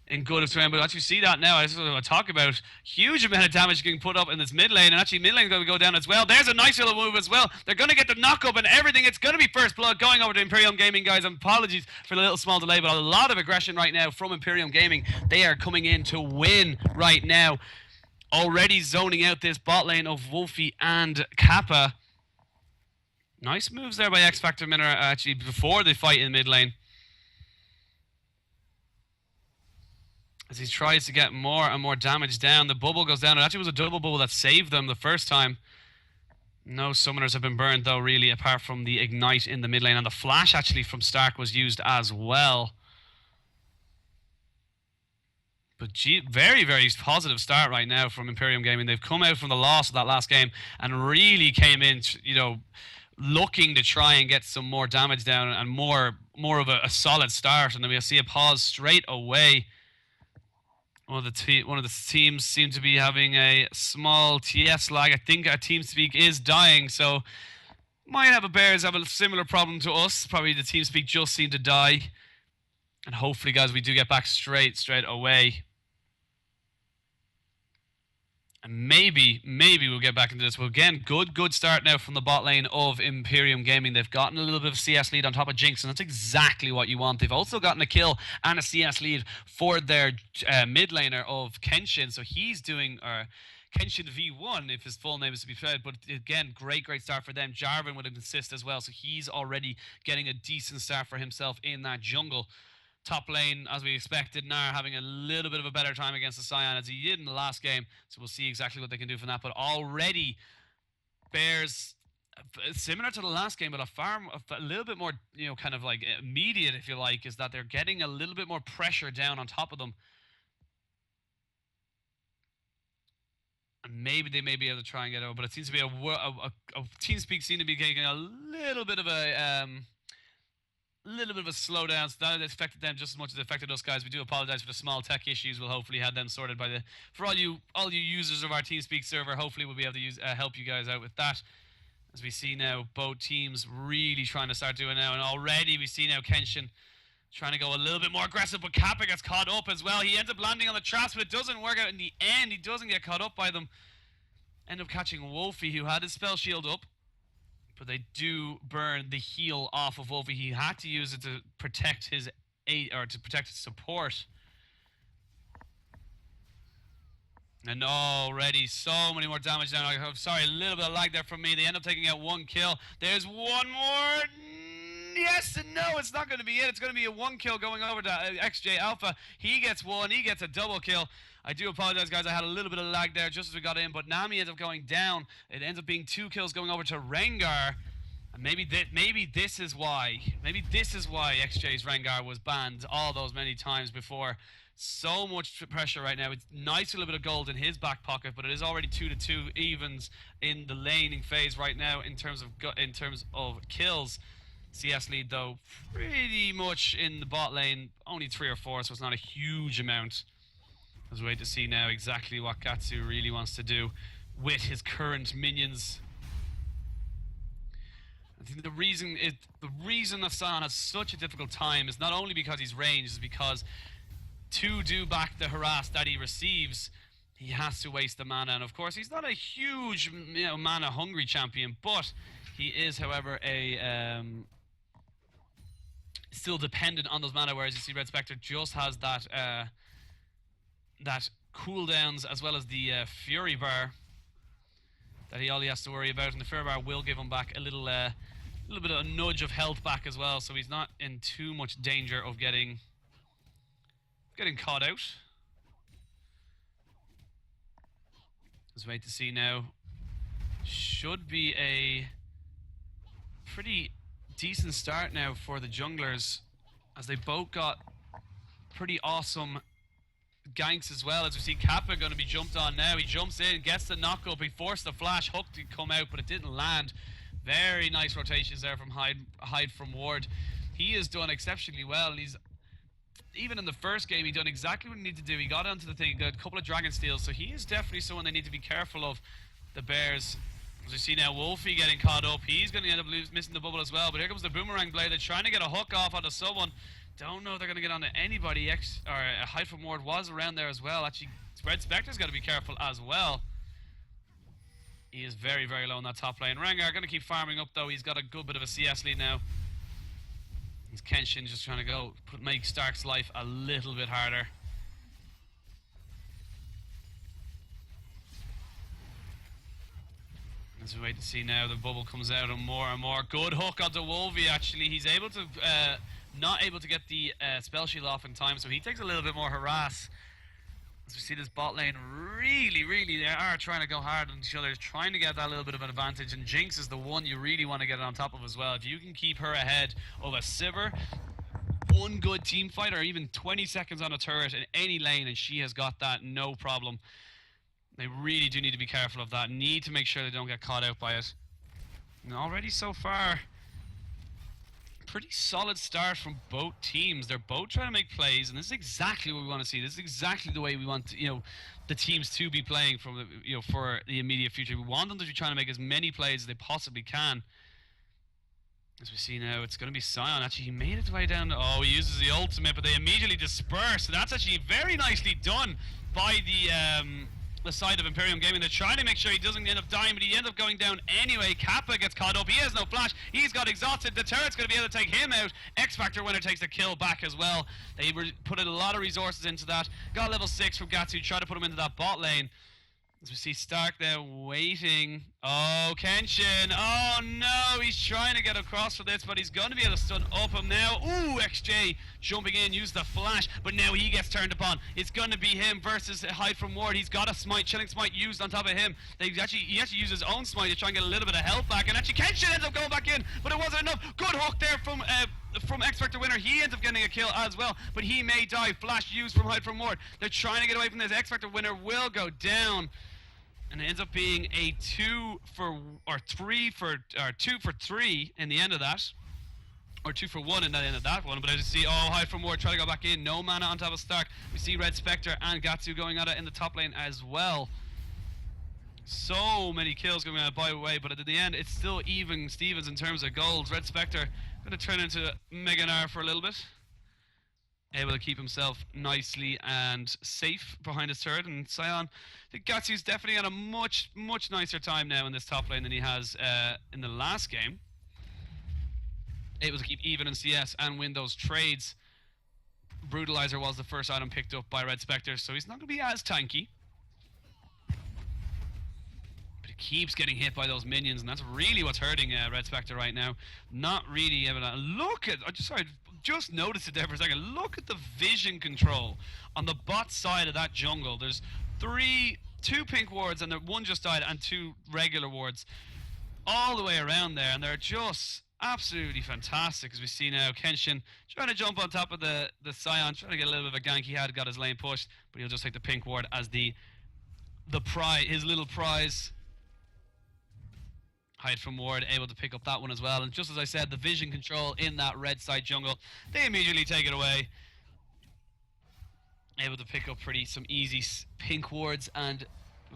in good of time. But as you see that now, I just want to talk about huge amount of damage getting put up in this mid lane, and actually mid lane is going to go down as well. There's a nice little move as well. They're going to get the knock up and everything. It's going to be first blood going over to Imperium Gaming, guys. And apologies for the little small delay, but a lot of aggression right now from Imperium Gaming. They are coming in to win right now. Already zoning out this bot lane of Wolfie and Kappa. Nice moves there by X Factor Minor actually before they fight in mid lane. As he tries to get more and more damage down, the bubble goes down. It actually was a double bubble that saved them the first time. No summoners have been burned though, really, apart from the ignite in the mid lane. And the flash actually from Stark was used as well. But very, very positive start right now from Imperium Gaming. They've come out from the loss of that last game and really came in, looking to try and get some more damage down and more of a solid start. And then we'll see a pause straight away. One of the teams seem to be having a small TS lag. I think our TeamSpeak is dying, so might have Bears have a similar problem to us. Probably the TeamSpeak just seemed to die. And hopefully, guys, we do get back straight away. And maybe we'll get back into this. Well, again, good start now from the bot lane of Imperium Gaming. They've gotten a little bit of CS lead on top of Jinx, and that's exactly what you want. They've also gotten a kill and a CS lead for their mid laner of Kenshin. So he's doing Kenshin V1, if his full name is to be said. But again, great start for them. Jarvan with an assist as well, so he's already getting a decent start for himself in that jungle. Top lane, as we expected, Nar having a little bit of a better time against the Scion as he did in the last game. So we'll see exactly what they can do from that. But already, Bears, similar to the last game, but a little bit more, kind of like immediate, if you like, is that they're getting a little bit more pressure down on top of them. And maybe they may be able to try and get over, but it seems to be a TeamSpeak seem to be taking a little bit of a little bit of a slowdown, so that affected them just as much as it affected us guys. We do apologize for the small tech issues. We'll hopefully have them sorted by the for all you users of our TeamSpeak server. Hopefully we'll be able to help you guys out with that. As we see now, both teams really trying to start doing now, and already we see now Kenshin trying to go a little bit more aggressive, but Kappa gets caught up as well. He ends up landing on the traps, but it doesn't work out in the end. He doesn't get caught up by them. End up catching Wolfie, who had his spell shield up, but they do burn the heal off of Wolfie. He had to use it to protect his aid, or to protect his support. And already so many more damage now. I'm sorry, a little bit of lag there from me. They end up taking out one kill. There's one more. Yes and no, it's not going to be it. It's going to be a one kill going over to XJ Alpha. He gets one. He gets a double kill. I do apologize, guys. I had a little bit of lag there just as we got in, but Nami ends up going down. It ends up being 2 kills going over to Rengar. And maybe this is why. Maybe this is why XJ's Rengar was banned all those many times before. So much pressure right now. It's nice, a little bit of gold in his back pocket, but it is already 2-2 evens in the laning phase right now in terms of kills. CS lead though pretty much in the bot lane, only 3 or 4, so it's not a huge amount. Let's wait to see now exactly what Gatsu really wants to do with his current minions. I think the reason that Sion has such a difficult time is not only because he's ranged, it's because to do back the harass that he receives, he has to waste the mana. And of course, he's not a huge, mana hungry champion, but he is, however, a still dependent on those mana. Whereas you see, Red Spectre just has that that cooldowns as well as the Fury bar that all he has to worry about, and the Fury bar will give him back a little bit of a nudge of health back as well. So he's not in too much danger of getting caught out. Let's wait to see now. Should be a pretty decent start now for the junglers, as they both got pretty awesome ganks as well. As we see Kappa going to be jumped on now. He jumps in, gets the knock up, he forced the flash hook to come out, but it didn't land. Very nice rotations there from Hyde from Ward. He has done exceptionally well, and he's even in the first game, he done exactly what he needed to do. He got onto the thing, got a couple of dragon steals, so he is definitely someone they need to be careful of, the Bears. As we see now, Wolfie getting caught up. He's going to end up missing the bubble as well, but here comes the boomerang blade. They're trying to get a hook off onto someone. Don't know if they're going to get onto anybody. Hyde from Ward was around there as well. Actually, Red Spectre's got to be careful as well. He is very, very low in that top lane. Rengar going to keep farming up, though. He's got a good bit of a CS lead now. He's Kenshin just trying to make Stark's life a little bit harder. As we wait to see now, the bubble comes out and more. Good hook onto Wolvie, actually. He's able to, not able to get the spell shield off in time, so he takes a little bit more harass. As we see this bot lane, really, they are trying to go hard on each other, trying to get that little bit of an advantage, and Jinx is the one you really want to get on top of as well. If you can keep her ahead of a Sivir, one good team fight, or even 20 seconds on a turret in any lane, and she has got that, no problem. They really do need to be careful of that, need to make sure they don't get caught out by it. And already so far, pretty solid start from both teams. They're both trying to make plays, and this is exactly what we want to see. This is exactly the way we want the teams to be playing from for the immediate future. We want them to be trying to make as many plays as they possibly can. As we see now, it's going to be Sion. Actually, he made his way down. Oh, he uses the ultimate, but they immediately disperse. So that's actually very nicely done by the side of Imperium Gaming. They're trying to make sure he doesn't end up dying, but he ends up going down anyway. Kappa gets caught up. He has no flash. He's got exhausted. The turret's going to be able to take him out. X Factor winner takes the kill back as well. They put in a lot of resources into that. Got level 6 from Gatsu. Try to put him into that bot lane. As we see Stark there waiting. Oh, Kenshin. Oh, no. He's trying to get across for this, but he's going to be able to stun up him now. Ooh, XJ jumping in, use the flash, but now he gets turned upon. It's going to be him versus Hyde from Ward. He's got a smite, chilling smite used on top of him. He actually used his own smite to try and get a little bit of health back, and actually Kenshin ends up going back in, but it wasn't enough. Good hook there from X Factor winner. He ends up getting a kill as well, but he may die. Flash used from Hyde from Ward. They're trying to get away from this. X Factor winner will go down. And it ends up being a 2 for 3 in the end of that. or 2 for 1 in that end of that one. But I just see, Hide from Ward trying to go back in. No mana on top of Stark. We see Red Spectre and Gatsu going at it in the top lane as well. So many kills going out by the way, but at the end it's still even Stevens in terms of goals. Red Spectre going to turn into Meganar for a little bit. Able to keep himself nicely and safe behind his turret. And Sion, I think Gatsu's definitely had a much nicer time now in this top lane than he has in the last game. Able to keep even in CS and win those trades. Brutalizer was the first item picked up by Red Spectre, so he's not going to be as tanky. Keeps getting hit by those minions, and that's really what's hurting Red Spectre right now. Not really able to look at. Just noticed it there for a second. Look at the vision control on the bot side of that jungle. There's two pink wards, and one just died, and 2 regular wards all the way around there, and they're just absolutely fantastic. As we see now, Kenshin trying to jump on top of the Sion, trying to get a little bit of a gank. He had got his lane pushed, but he'll just take the pink ward as the prize, his little prize. Hide from Ward, able to pick up that one as well. And just as I said, the vision control in that red side jungle, they immediately take it away. Able to pick up some easy pink wards, and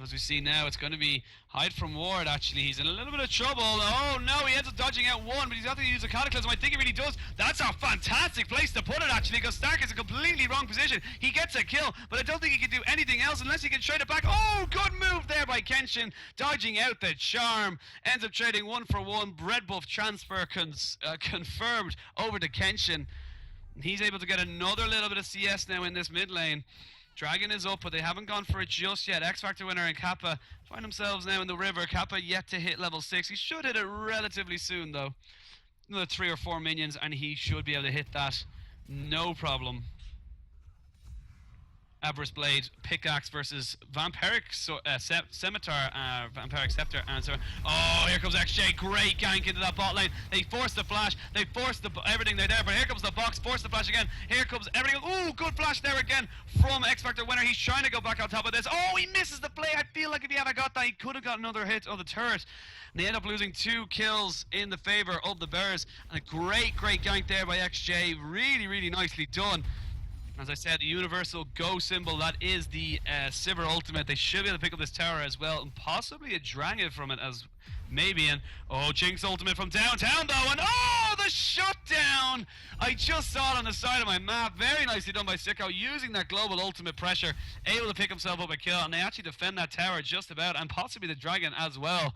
as we see now, it's going to be Hide from Ward. Actually, he's in a little bit of trouble. Oh no, he ends up dodging out one, but he's got to use a Cataclysm. I think if he does, that's a fantastic place to put it actually, because Stark is a completely wrong position. He gets a kill, but I don't think he can do anything else unless he can trade it back. Oh, good move there by Kenshin, dodging out the charm. Ends up trading 1 for 1. Red buff transfer confirmed over to Kenshin. He's able to get another little bit of CS now in this mid lane. Dragon is up, but they haven't gone for it just yet. X Factor winner and Kappa find themselves now in the river. Kappa yet to hit level 6. He should hit it relatively soon, though. Another 3 or 4 minions, and he should be able to hit that. No problem. Avarice Blade, Pickaxe versus Vampiric Scimitar, Vampiric Scepter, and so. Oh, here comes XJ, great gank into that bot lane. They force the flash, they force everything there, but here comes the box, force the flash again. Here comes everything. Ooh, good flash there again from X Factor winner. He's trying to go back on top of this. Oh, he misses the play. I feel like if he had got that, he could have got another hit of the turret. And they end up losing 2 kills in the favor of the Bears. And a great gank there by XJ. Really nicely done. As I said, the universal go symbol, that is the Sivir ultimate. They should be able to pick up this tower as well, and possibly a Dragon from it as maybe. And Jinx ultimate from downtown though, and the shutdown! I just saw it on the side of my map. Very nicely done by Sicko, using that global ultimate pressure, able to pick himself up a kill, and they actually defend that tower just about, and possibly the Dragon as well.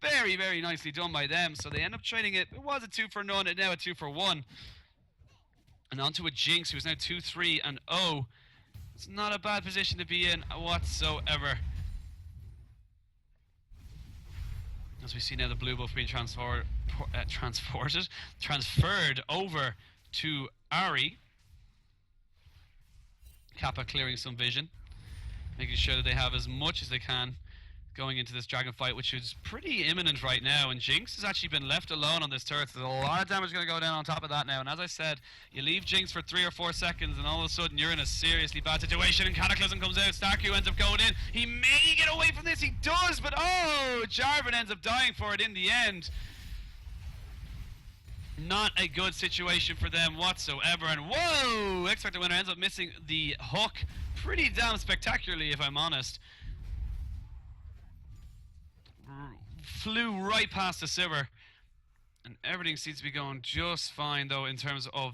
Very nicely done by them. So they end up trading it. It was a 2 for none, and now a 2 for 1. And onto a Jinx, who's now 2-3 and 0. It's not a bad position to be in whatsoever. As we see now the blue buff being transferred over to Ari. Kappa clearing some vision, making sure that they have as much as they can going into this dragon fight, which is pretty imminent right now. And Jinx has actually been left alone on this turret. There's a lot of damage going to go down on top of that now. And as I said, you leave Jinx for 3 or 4 seconds, and all of a sudden you're in a seriously bad situation. And Cataclysm comes out. Starku ends up going in. He may get away from this. He does, but Jarvan ends up dying for it in the end. Not a good situation for them whatsoever. And whoa! X Factor winner ends up missing the hook pretty damn spectacularly, if I'm honest. Flew right past the Sivir, and everything seems to be going just fine though in terms of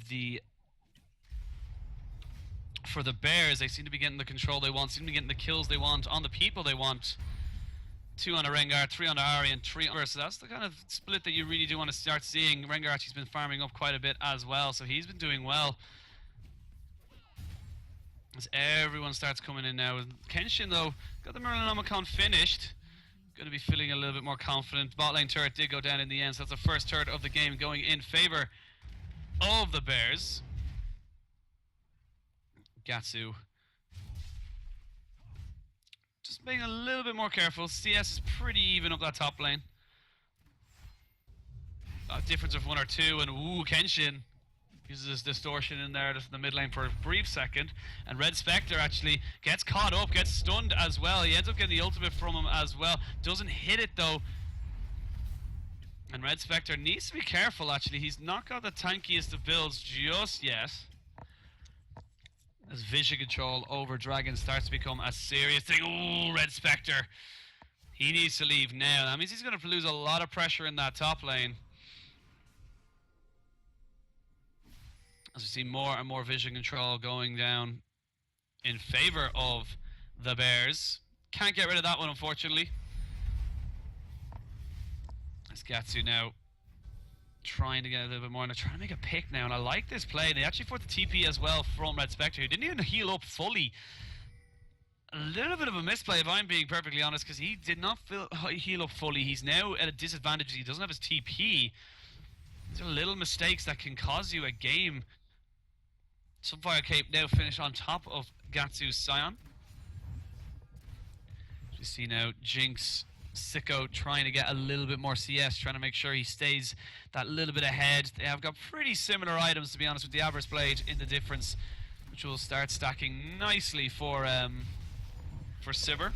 for the Bears. They seem to be getting the control they want, seem to be getting the kills they want on the people they want. 2 on a Rengar, 3 on the Ahri, and 3 on. So that's the kind of split that you really do want to start seeing. Rengar actually's been farming up quite a bit as well, so he's been doing well. As everyone starts coming in now. Kenshin though got the Merlinomicon finished. Going to be feeling a little bit more confident. Bot lane turret did go down in the end, so that's the first turret of the game going in favor of the Bears. Gatsu just being a little bit more careful. CS is pretty even up that top lane. A difference of 1 or 2, and Kenshin uses his distortion in there just in the mid lane for a brief second, and Red Spectre actually gets caught up, gets stunned as well. He ends up getting the ultimate from him as well. Doesn't hit it though. And Red Spectre needs to be careful, actually. He's not got the tankiest of builds just yet. As vision control over Dragon starts to become a serious thing. Ooh, Red Spectre. He needs to leave now. That means he's going to lose a lot of pressure in that top lane. As we see more and more vision control going down in favor of the Bears. Can't get rid of that one, unfortunately. As Gatsu now trying to get a little bit more, and they're trying to make a pick now, and I like this play. They actually forced the TP as well from Red Spectre, who didn't even heal up fully. A little bit of a misplay, if I'm being perfectly honest, because he did not heal up fully. He's now at a disadvantage. He doesn't have his TP. These are little mistakes that can cause you a game. Sunfire Cape now finish on top of Gatsu's Scion. As we see now Jinx, Sicko trying to get a little bit more CS, trying to make sure he stays that little bit ahead. They have got pretty similar items, to be honest, with the Avarice Blade in the difference, which will start stacking nicely for Sivir.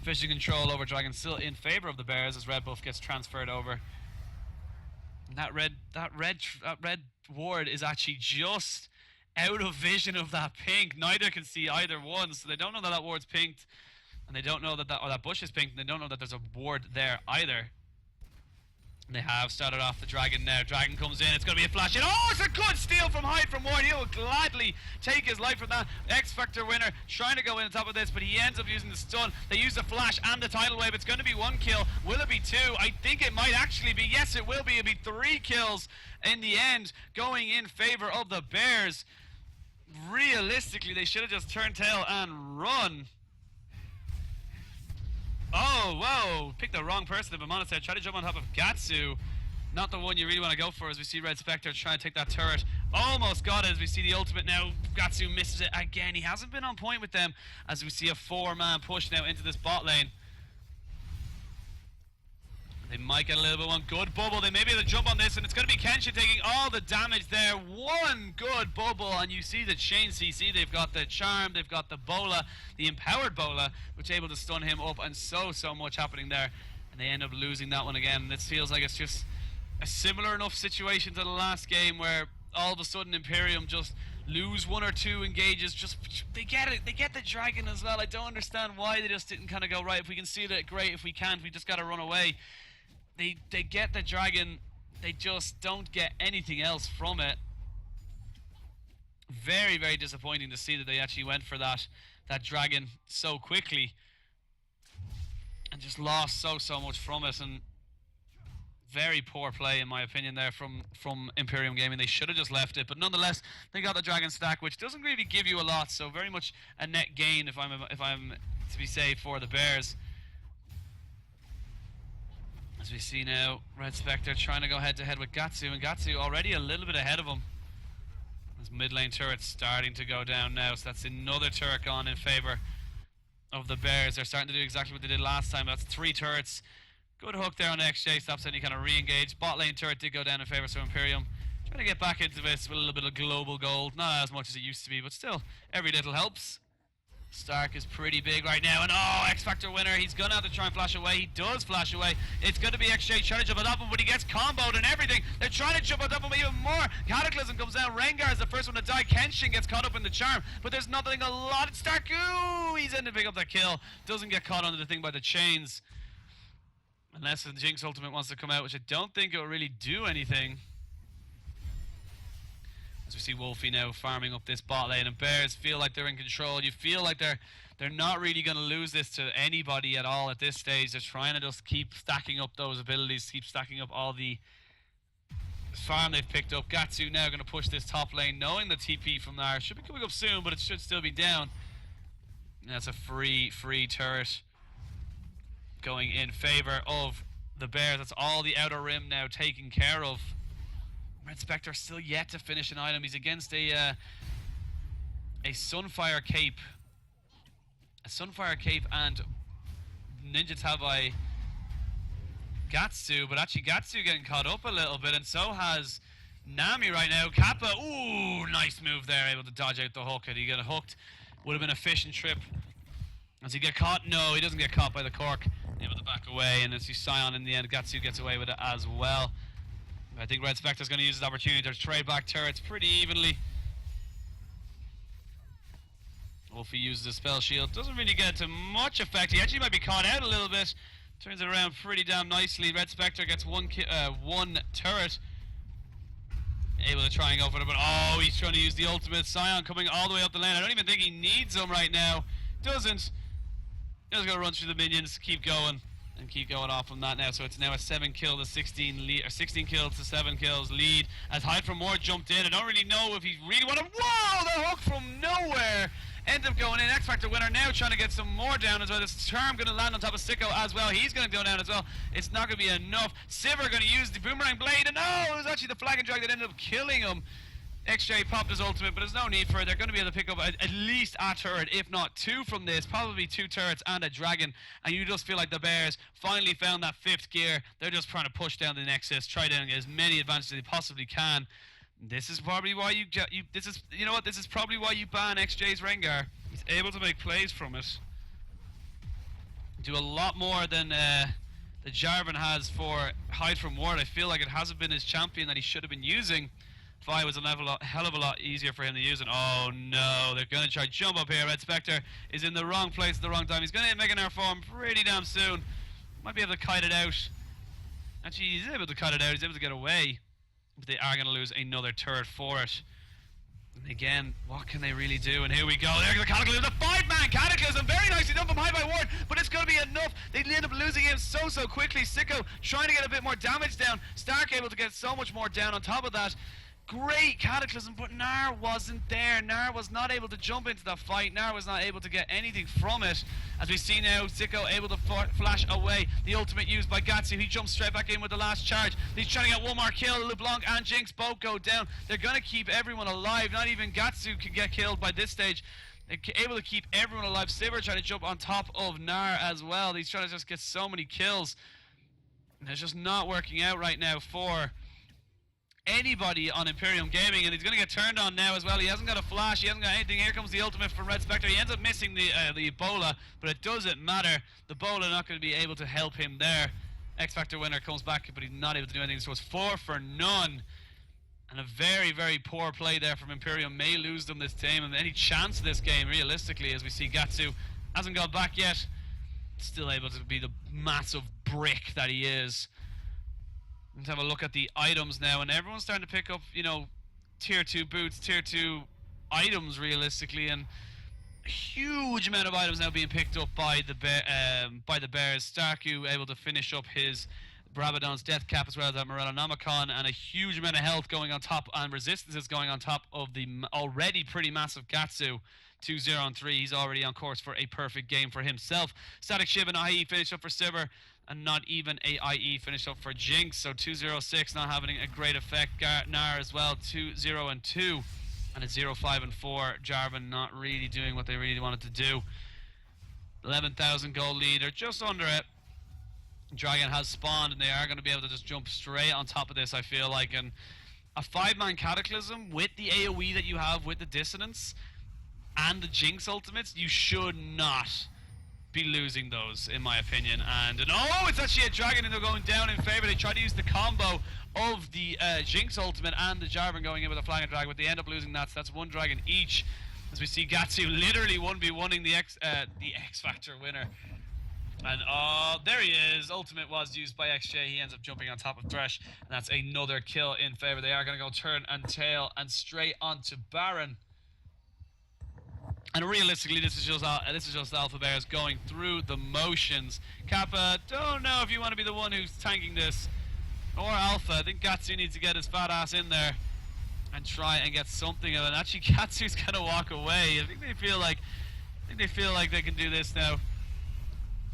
Vision control over Dragon still in favor of the Bears as red buff gets transferred over. And that red ward is actually just out of vision of that pink. Neither can see either one, so they don't know that that ward's pinked, and they don't know that that bush is pinked, and they don't know that there's a ward there either. And they have started off the Dragon now. Dragon comes in, it's going to be a flash in. Oh, it's a good steal from Hyde from Ward. He will gladly take his life from that. X Factor winner trying to go in on top of this, but he ends up using the stun. They use the flash and the tidal wave. It's going to be 1 kill. Will it be 2? I think it might actually be. Yes, it will be. It'll be 3 kills in the end, going in favor of the Bears. Realistically, they should have just turned tail and run. Oh, whoa. Picked the wrong person, if I'm honest there. Try to jump on top of Gatsu. Not the one you really want to go for, as we see Red Spectre trying to take that turret. Almost got it as we see the ultimate now. Gatsu misses it again. He hasn't been on point with them, as we see a 4-man push now into this bot lane. They might get a little bit one good bubble. They may be able to jump on this, and it's going to be Kenshin taking all the damage there. One good bubble, and you see the chain CC. They've got the charm, they've got the bola, the empowered bola, which is able to stun him up, and so much happening there. And they end up losing that one again. This feels like it's just a similar enough situation to the last game, where all of a sudden Imperium just lose 1 or 2 engages. Just they get it. They get the Dragon as well. I don't understand why they just didn't kind of go, right, if we can steal it, great. If we can't, we just got to run away. They get the Dragon, they just don't get anything else from it. Very, very disappointing to see that they actually went for that Dragon so quickly and just lost so much from it. And very poor play, in my opinion, there from Imperium Gaming. They should have just left it, but nonetheless, they got the Dragon stack, which doesn't really give you a lot. So very much a net gain, if I'm to be safe, for the Bears. As we see now, Red Spectre trying to go head-to-head with Gatsu, and Gatsu already a little bit ahead of him. As mid lane turret's starting to go down now, so that's another turret gone in favour of the Bears. They're starting to do exactly what they did last time. That's 3 turrets. Good hook there on XJ, stops any kind of re-engage. Bot lane turret did go down in favour, so Imperium trying to get back into this with a little bit of global gold. Not as much as it used to be, but still, every little helps. Stark is pretty big right now, and oh, X Factor winner. He's gonna have to try and flash away. He does flash away. It's gonna be XJ trying to jump on top of him, but he gets comboed and everything. They're trying to jump on top of him even more. Cataclysm comes down. Rengar is the first one to die. Kenshin gets caught up in the charm, but there's nothing a lot. Stark, ooh, he's in to pick up that kill. Doesn't get caught under the thing by the chains. Unless the Jinx ultimate wants to come out, which I don't think it will really do anything. As we see Wolfie now farming up this bot lane, and Bears feel like they're in control. You feel like they're not really going to lose this to anybody at all at this stage. They're trying to just keep stacking up those abilities, keep stacking up all the farm they've picked up. Gatsu now going to push this top lane, knowing the TP from there should be coming up soon, but it should still be down. And that's a free turret going in favor of the Bears. That's all the outer rim now taken care of. Red Spectre still yet to finish an item. He's against a Sunfire Cape. A Sunfire Cape and Ninja Tabai Gatsu, but actually Gatsu getting caught up a little bit, and so has Nami right now. Kappa, ooh, nice move there, able to dodge out the hook. Had he got hooked, would have been a fishing trip. Does he get caught? No, he doesn't get caught by the cork. able to back away, and as you Scion in the end, Gatsu gets away with it as well. I think Red Spectre's going to use his opportunity to trade back turrets pretty evenly. Wolfie uses the spell shield, doesn't really get to much effect. He actually might be caught out a little bit. Turns it around pretty damn nicely. Red Spectre gets one turret. Able to try and go for it, but oh, he's trying to use the ultimate. Scion coming all the way up the lane. I don't even think he needs them right now. Doesn't. Just gonna run through the minions, keep going, and keep going off from that now. So it's now a 7 kill to 16 lead, or 16 kills to 7 kills lead. As Hyde from Moore jumped in. I don't really know if he really wanted. Wow, the hook from nowhere. End up going in. X Factor winner now trying to get some more down as well. This Charm going to land on top of Sicko as well. He's going to go down as well. It's not going to be enough. Sivir going to use the Boomerang Blade. And no, it was actually the Flag and Drag that ended up killing him. XJ popped his ultimate, but there's no need for it. They're going to be able to pick up at least a turret, if not 2 from this. Probably 2 turrets and a dragon. And you just feel like the Bears finally found that 5th gear. They're just trying to push down the Nexus, try down as many advantages as they possibly can. This is probably why you know what? This is probably why you ban XJ's Rengar. He's able to make plays from it. Do a lot more than the Jarvan has for Hyde from Ward. I feel like it hasn't been his champion that he should have been using. Vi was a hell of a lot easier for him to use. And oh no, they're going to try jump up here. Red Spectre is in the wrong place at the wrong time. He's going to make an air form pretty damn soon. Might be able to kite it out. Actually, he's able to cut it out. He's able to get away. But they are going to lose another turret for it. And again, what can they really do? And here we go. There's the Cataclysm. The 5-man Cataclysm. Very nicely done from High by Ward. But it's going to be enough. They end up losing him so quickly. Sicko trying to get a bit more damage down. Stark able to get so much more down on top of that. Great Cataclysm, but Gnar wasn't there. Gnar was not able to jump into the fight. Gnar was not able to get anything from it. As we see now, Sicko able to flash away. The ultimate used by Gatsu. He jumps straight back in with the last charge. He's trying to get one more kill. LeBlanc and Jinx both go down. They're going to keep everyone alive. Not even Gatsu can get killed by this stage. They're able to keep everyone alive. Sivir trying to jump on top of Gnar as well. He's trying to just get so many kills. And it's just not working out right now for anybody on Imperium Gaming, and he's going to get turned on now as well. He hasn't got a flash, he hasn't got anything. Here comes the ultimate from Red Spectre. He ends up missing the Ebola, but it doesn't matter. The Ebola not going to be able to help him there. X Factor winner comes back, but he's not able to do anything, so it's 4 for none. And a very poor play there from Imperium may lose them this game, and any chance of this game, realistically, as we see Gatsu hasn't gone back yet. Still able to be the massive brick that he is. Let's have a look at the items now, and everyone's starting to pick up, you know, tier 2 boots, tier 2 items realistically, and a huge amount of items now being picked up by the Bears. Starku able to finish up his Brabadon's death cap as well as that Morellonomicon, and a huge amount of health going on top, and resistances going on top of the already pretty massive Gatsu. 2-0 on 3. He's already on course for a perfect game for himself. Static Shiv and IE finished up for Sivir, and not even a IE finished up for Jinx. So 2-0-6 not having a great effect. Gnar as well, 2-0 and 2, and a 0-5 and 4. Jarvan not really doing what they really wanted to do. 11,000 gold lead, or just under it. Dragon has spawned, and they are going to be able to just jump straight on top of this, I feel like. And a 5-man Cataclysm with the AoE that you have with the Dissonance and the Jinx ultimates, you should not be losing those, in my opinion. And oh, it's actually a dragon, and they're going down in favor. They try to use the combo of the Jinx ultimate and the Jarvan going in with a flying drag, but they end up losing that. So that's 1 dragon each. As we see Gatsu literally 1v1ing the X Factor winner. And oh, there he is. Ultimate was used by XJ. He ends up jumping on top of Thresh, and that's another kill in favor. They are going to go turn and tail and straight onto Baron. And realistically, this is just Alpha Bears going through the motions. Kappa, don't know if you want to be the one who's tanking this, or Alpha. I think Gatsu needs to get his fat ass in there and try and get something of it. Actually, Gatsu's gonna walk away. I think they feel like they can do this now.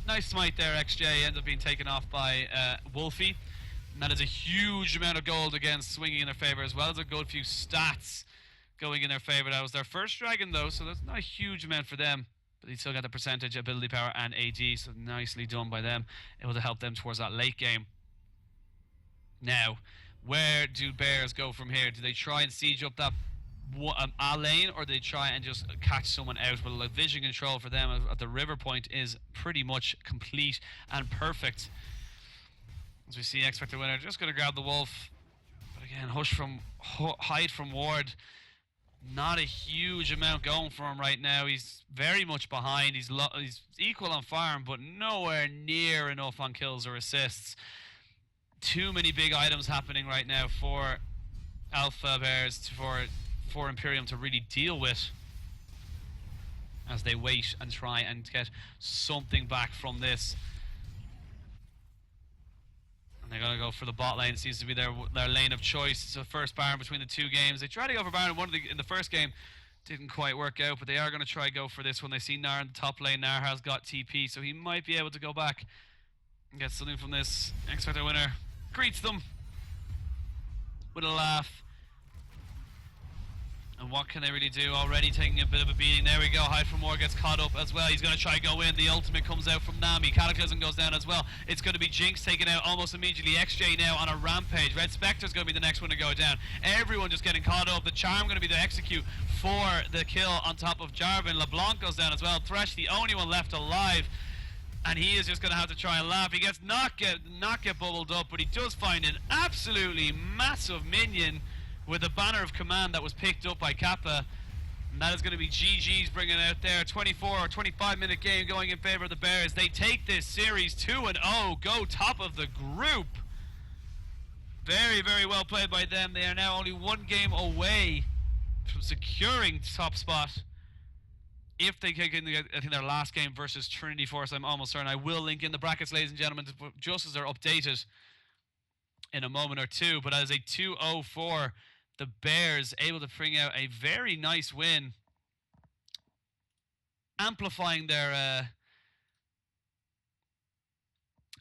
Nice smite there, XJ. Ends up being taken off by Wolfie. And that is a huge amount of gold again swinging in their favor, as well as a good few stats going in their favor. That was their first dragon though, so that's not a huge amount for them, but they still got the percentage, ability power and AD, so nicely done by them, able to help them towards that late game. Now, where do Bears go from here? Do they try and siege up that a lane, or they try and just catch someone out. But like vision control for them at the river point is pretty much complete and perfect. As we see X Factor winner just going to grab the wolf, but again, hide from ward. Not a huge amount going for him right now. He's very much behind. He's equal on farm, but nowhere near enough on kills or assists. Too many big items happening right now for Alpha Bears, for Imperium to really deal with, as they wait and try and get something back from this. And they're going to go for the bot lane. It seems to be their lane of choice. It's the first Baron between the two games. They tried to go for Baron in the first game. Didn't quite work out, but they are going to try go for this one. They see Nar in the top lane. Nar has got TP, so he might be able to go back and get something from this. X Factor winner greets them with a laugh. And what can they really do? Already taking a bit of a beating. There we go. Hide from War gets caught up as well. He's going to try go in. The ultimate comes out from Nami. Cataclysm goes down as well. It's going to be Jinx taken out almost immediately. XJ now on a rampage. Red Spectre's going to be the next one to go down. Everyone just getting caught up. The Charm going to be the execute for the kill on top of Jarvan. LeBlanc goes down as well. Thresh, the only one left alive. And he is just going to have to try and laugh. He gets not get bubbled up, but he does find an absolutely massive minion with a banner of command that was picked up by Kappa. And that is going to be GG's bringing out there. 24 or 25 minute game going in favor of the Bears. They take this series 2-0, go top of the group. Very, very well played by them. They are now only one game away from securing top spot. If they kick in, I think their last game versus Trinity Force, I'm almost certain. I will link in the brackets, ladies and gentlemen, just as they're updated in a moment or two. But as a 2-0-4, the Bears able to bring out a very nice win, amplifying their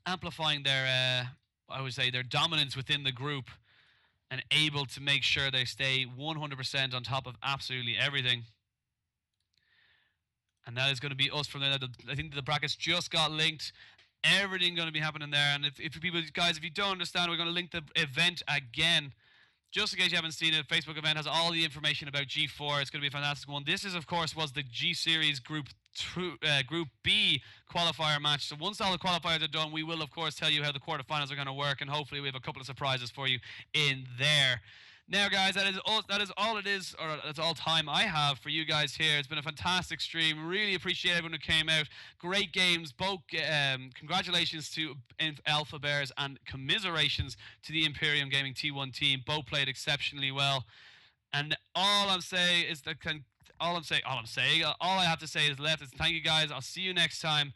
I would say their dominance within the group, and able to make sure they stay 100% on top of absolutely everything. And that is going to be us from there. I think the brackets just got linked. Everything going to be happening there. And if people, guys, if you don't understand, we're going to link the event again. Just in case you haven't seen it, Facebook event has all the information about G4. It's going to be a fantastic one. This is, of course, was the G Series Group B qualifier match. So once all the qualifiers are done, we will, of course, tell you how the quarterfinals are going to work, and hopefully we have a couple of surprises for you in there. Now, guys, that is all it is, or that's all time I have for you guys here. It's been a fantastic stream. Really appreciate everyone who came out. Great games. Both congratulations to Alpha Bears and commiserations to the Imperium Gaming T1 team. Both played exceptionally well. And all I have to say is left is thank you, guys. I'll see you next time.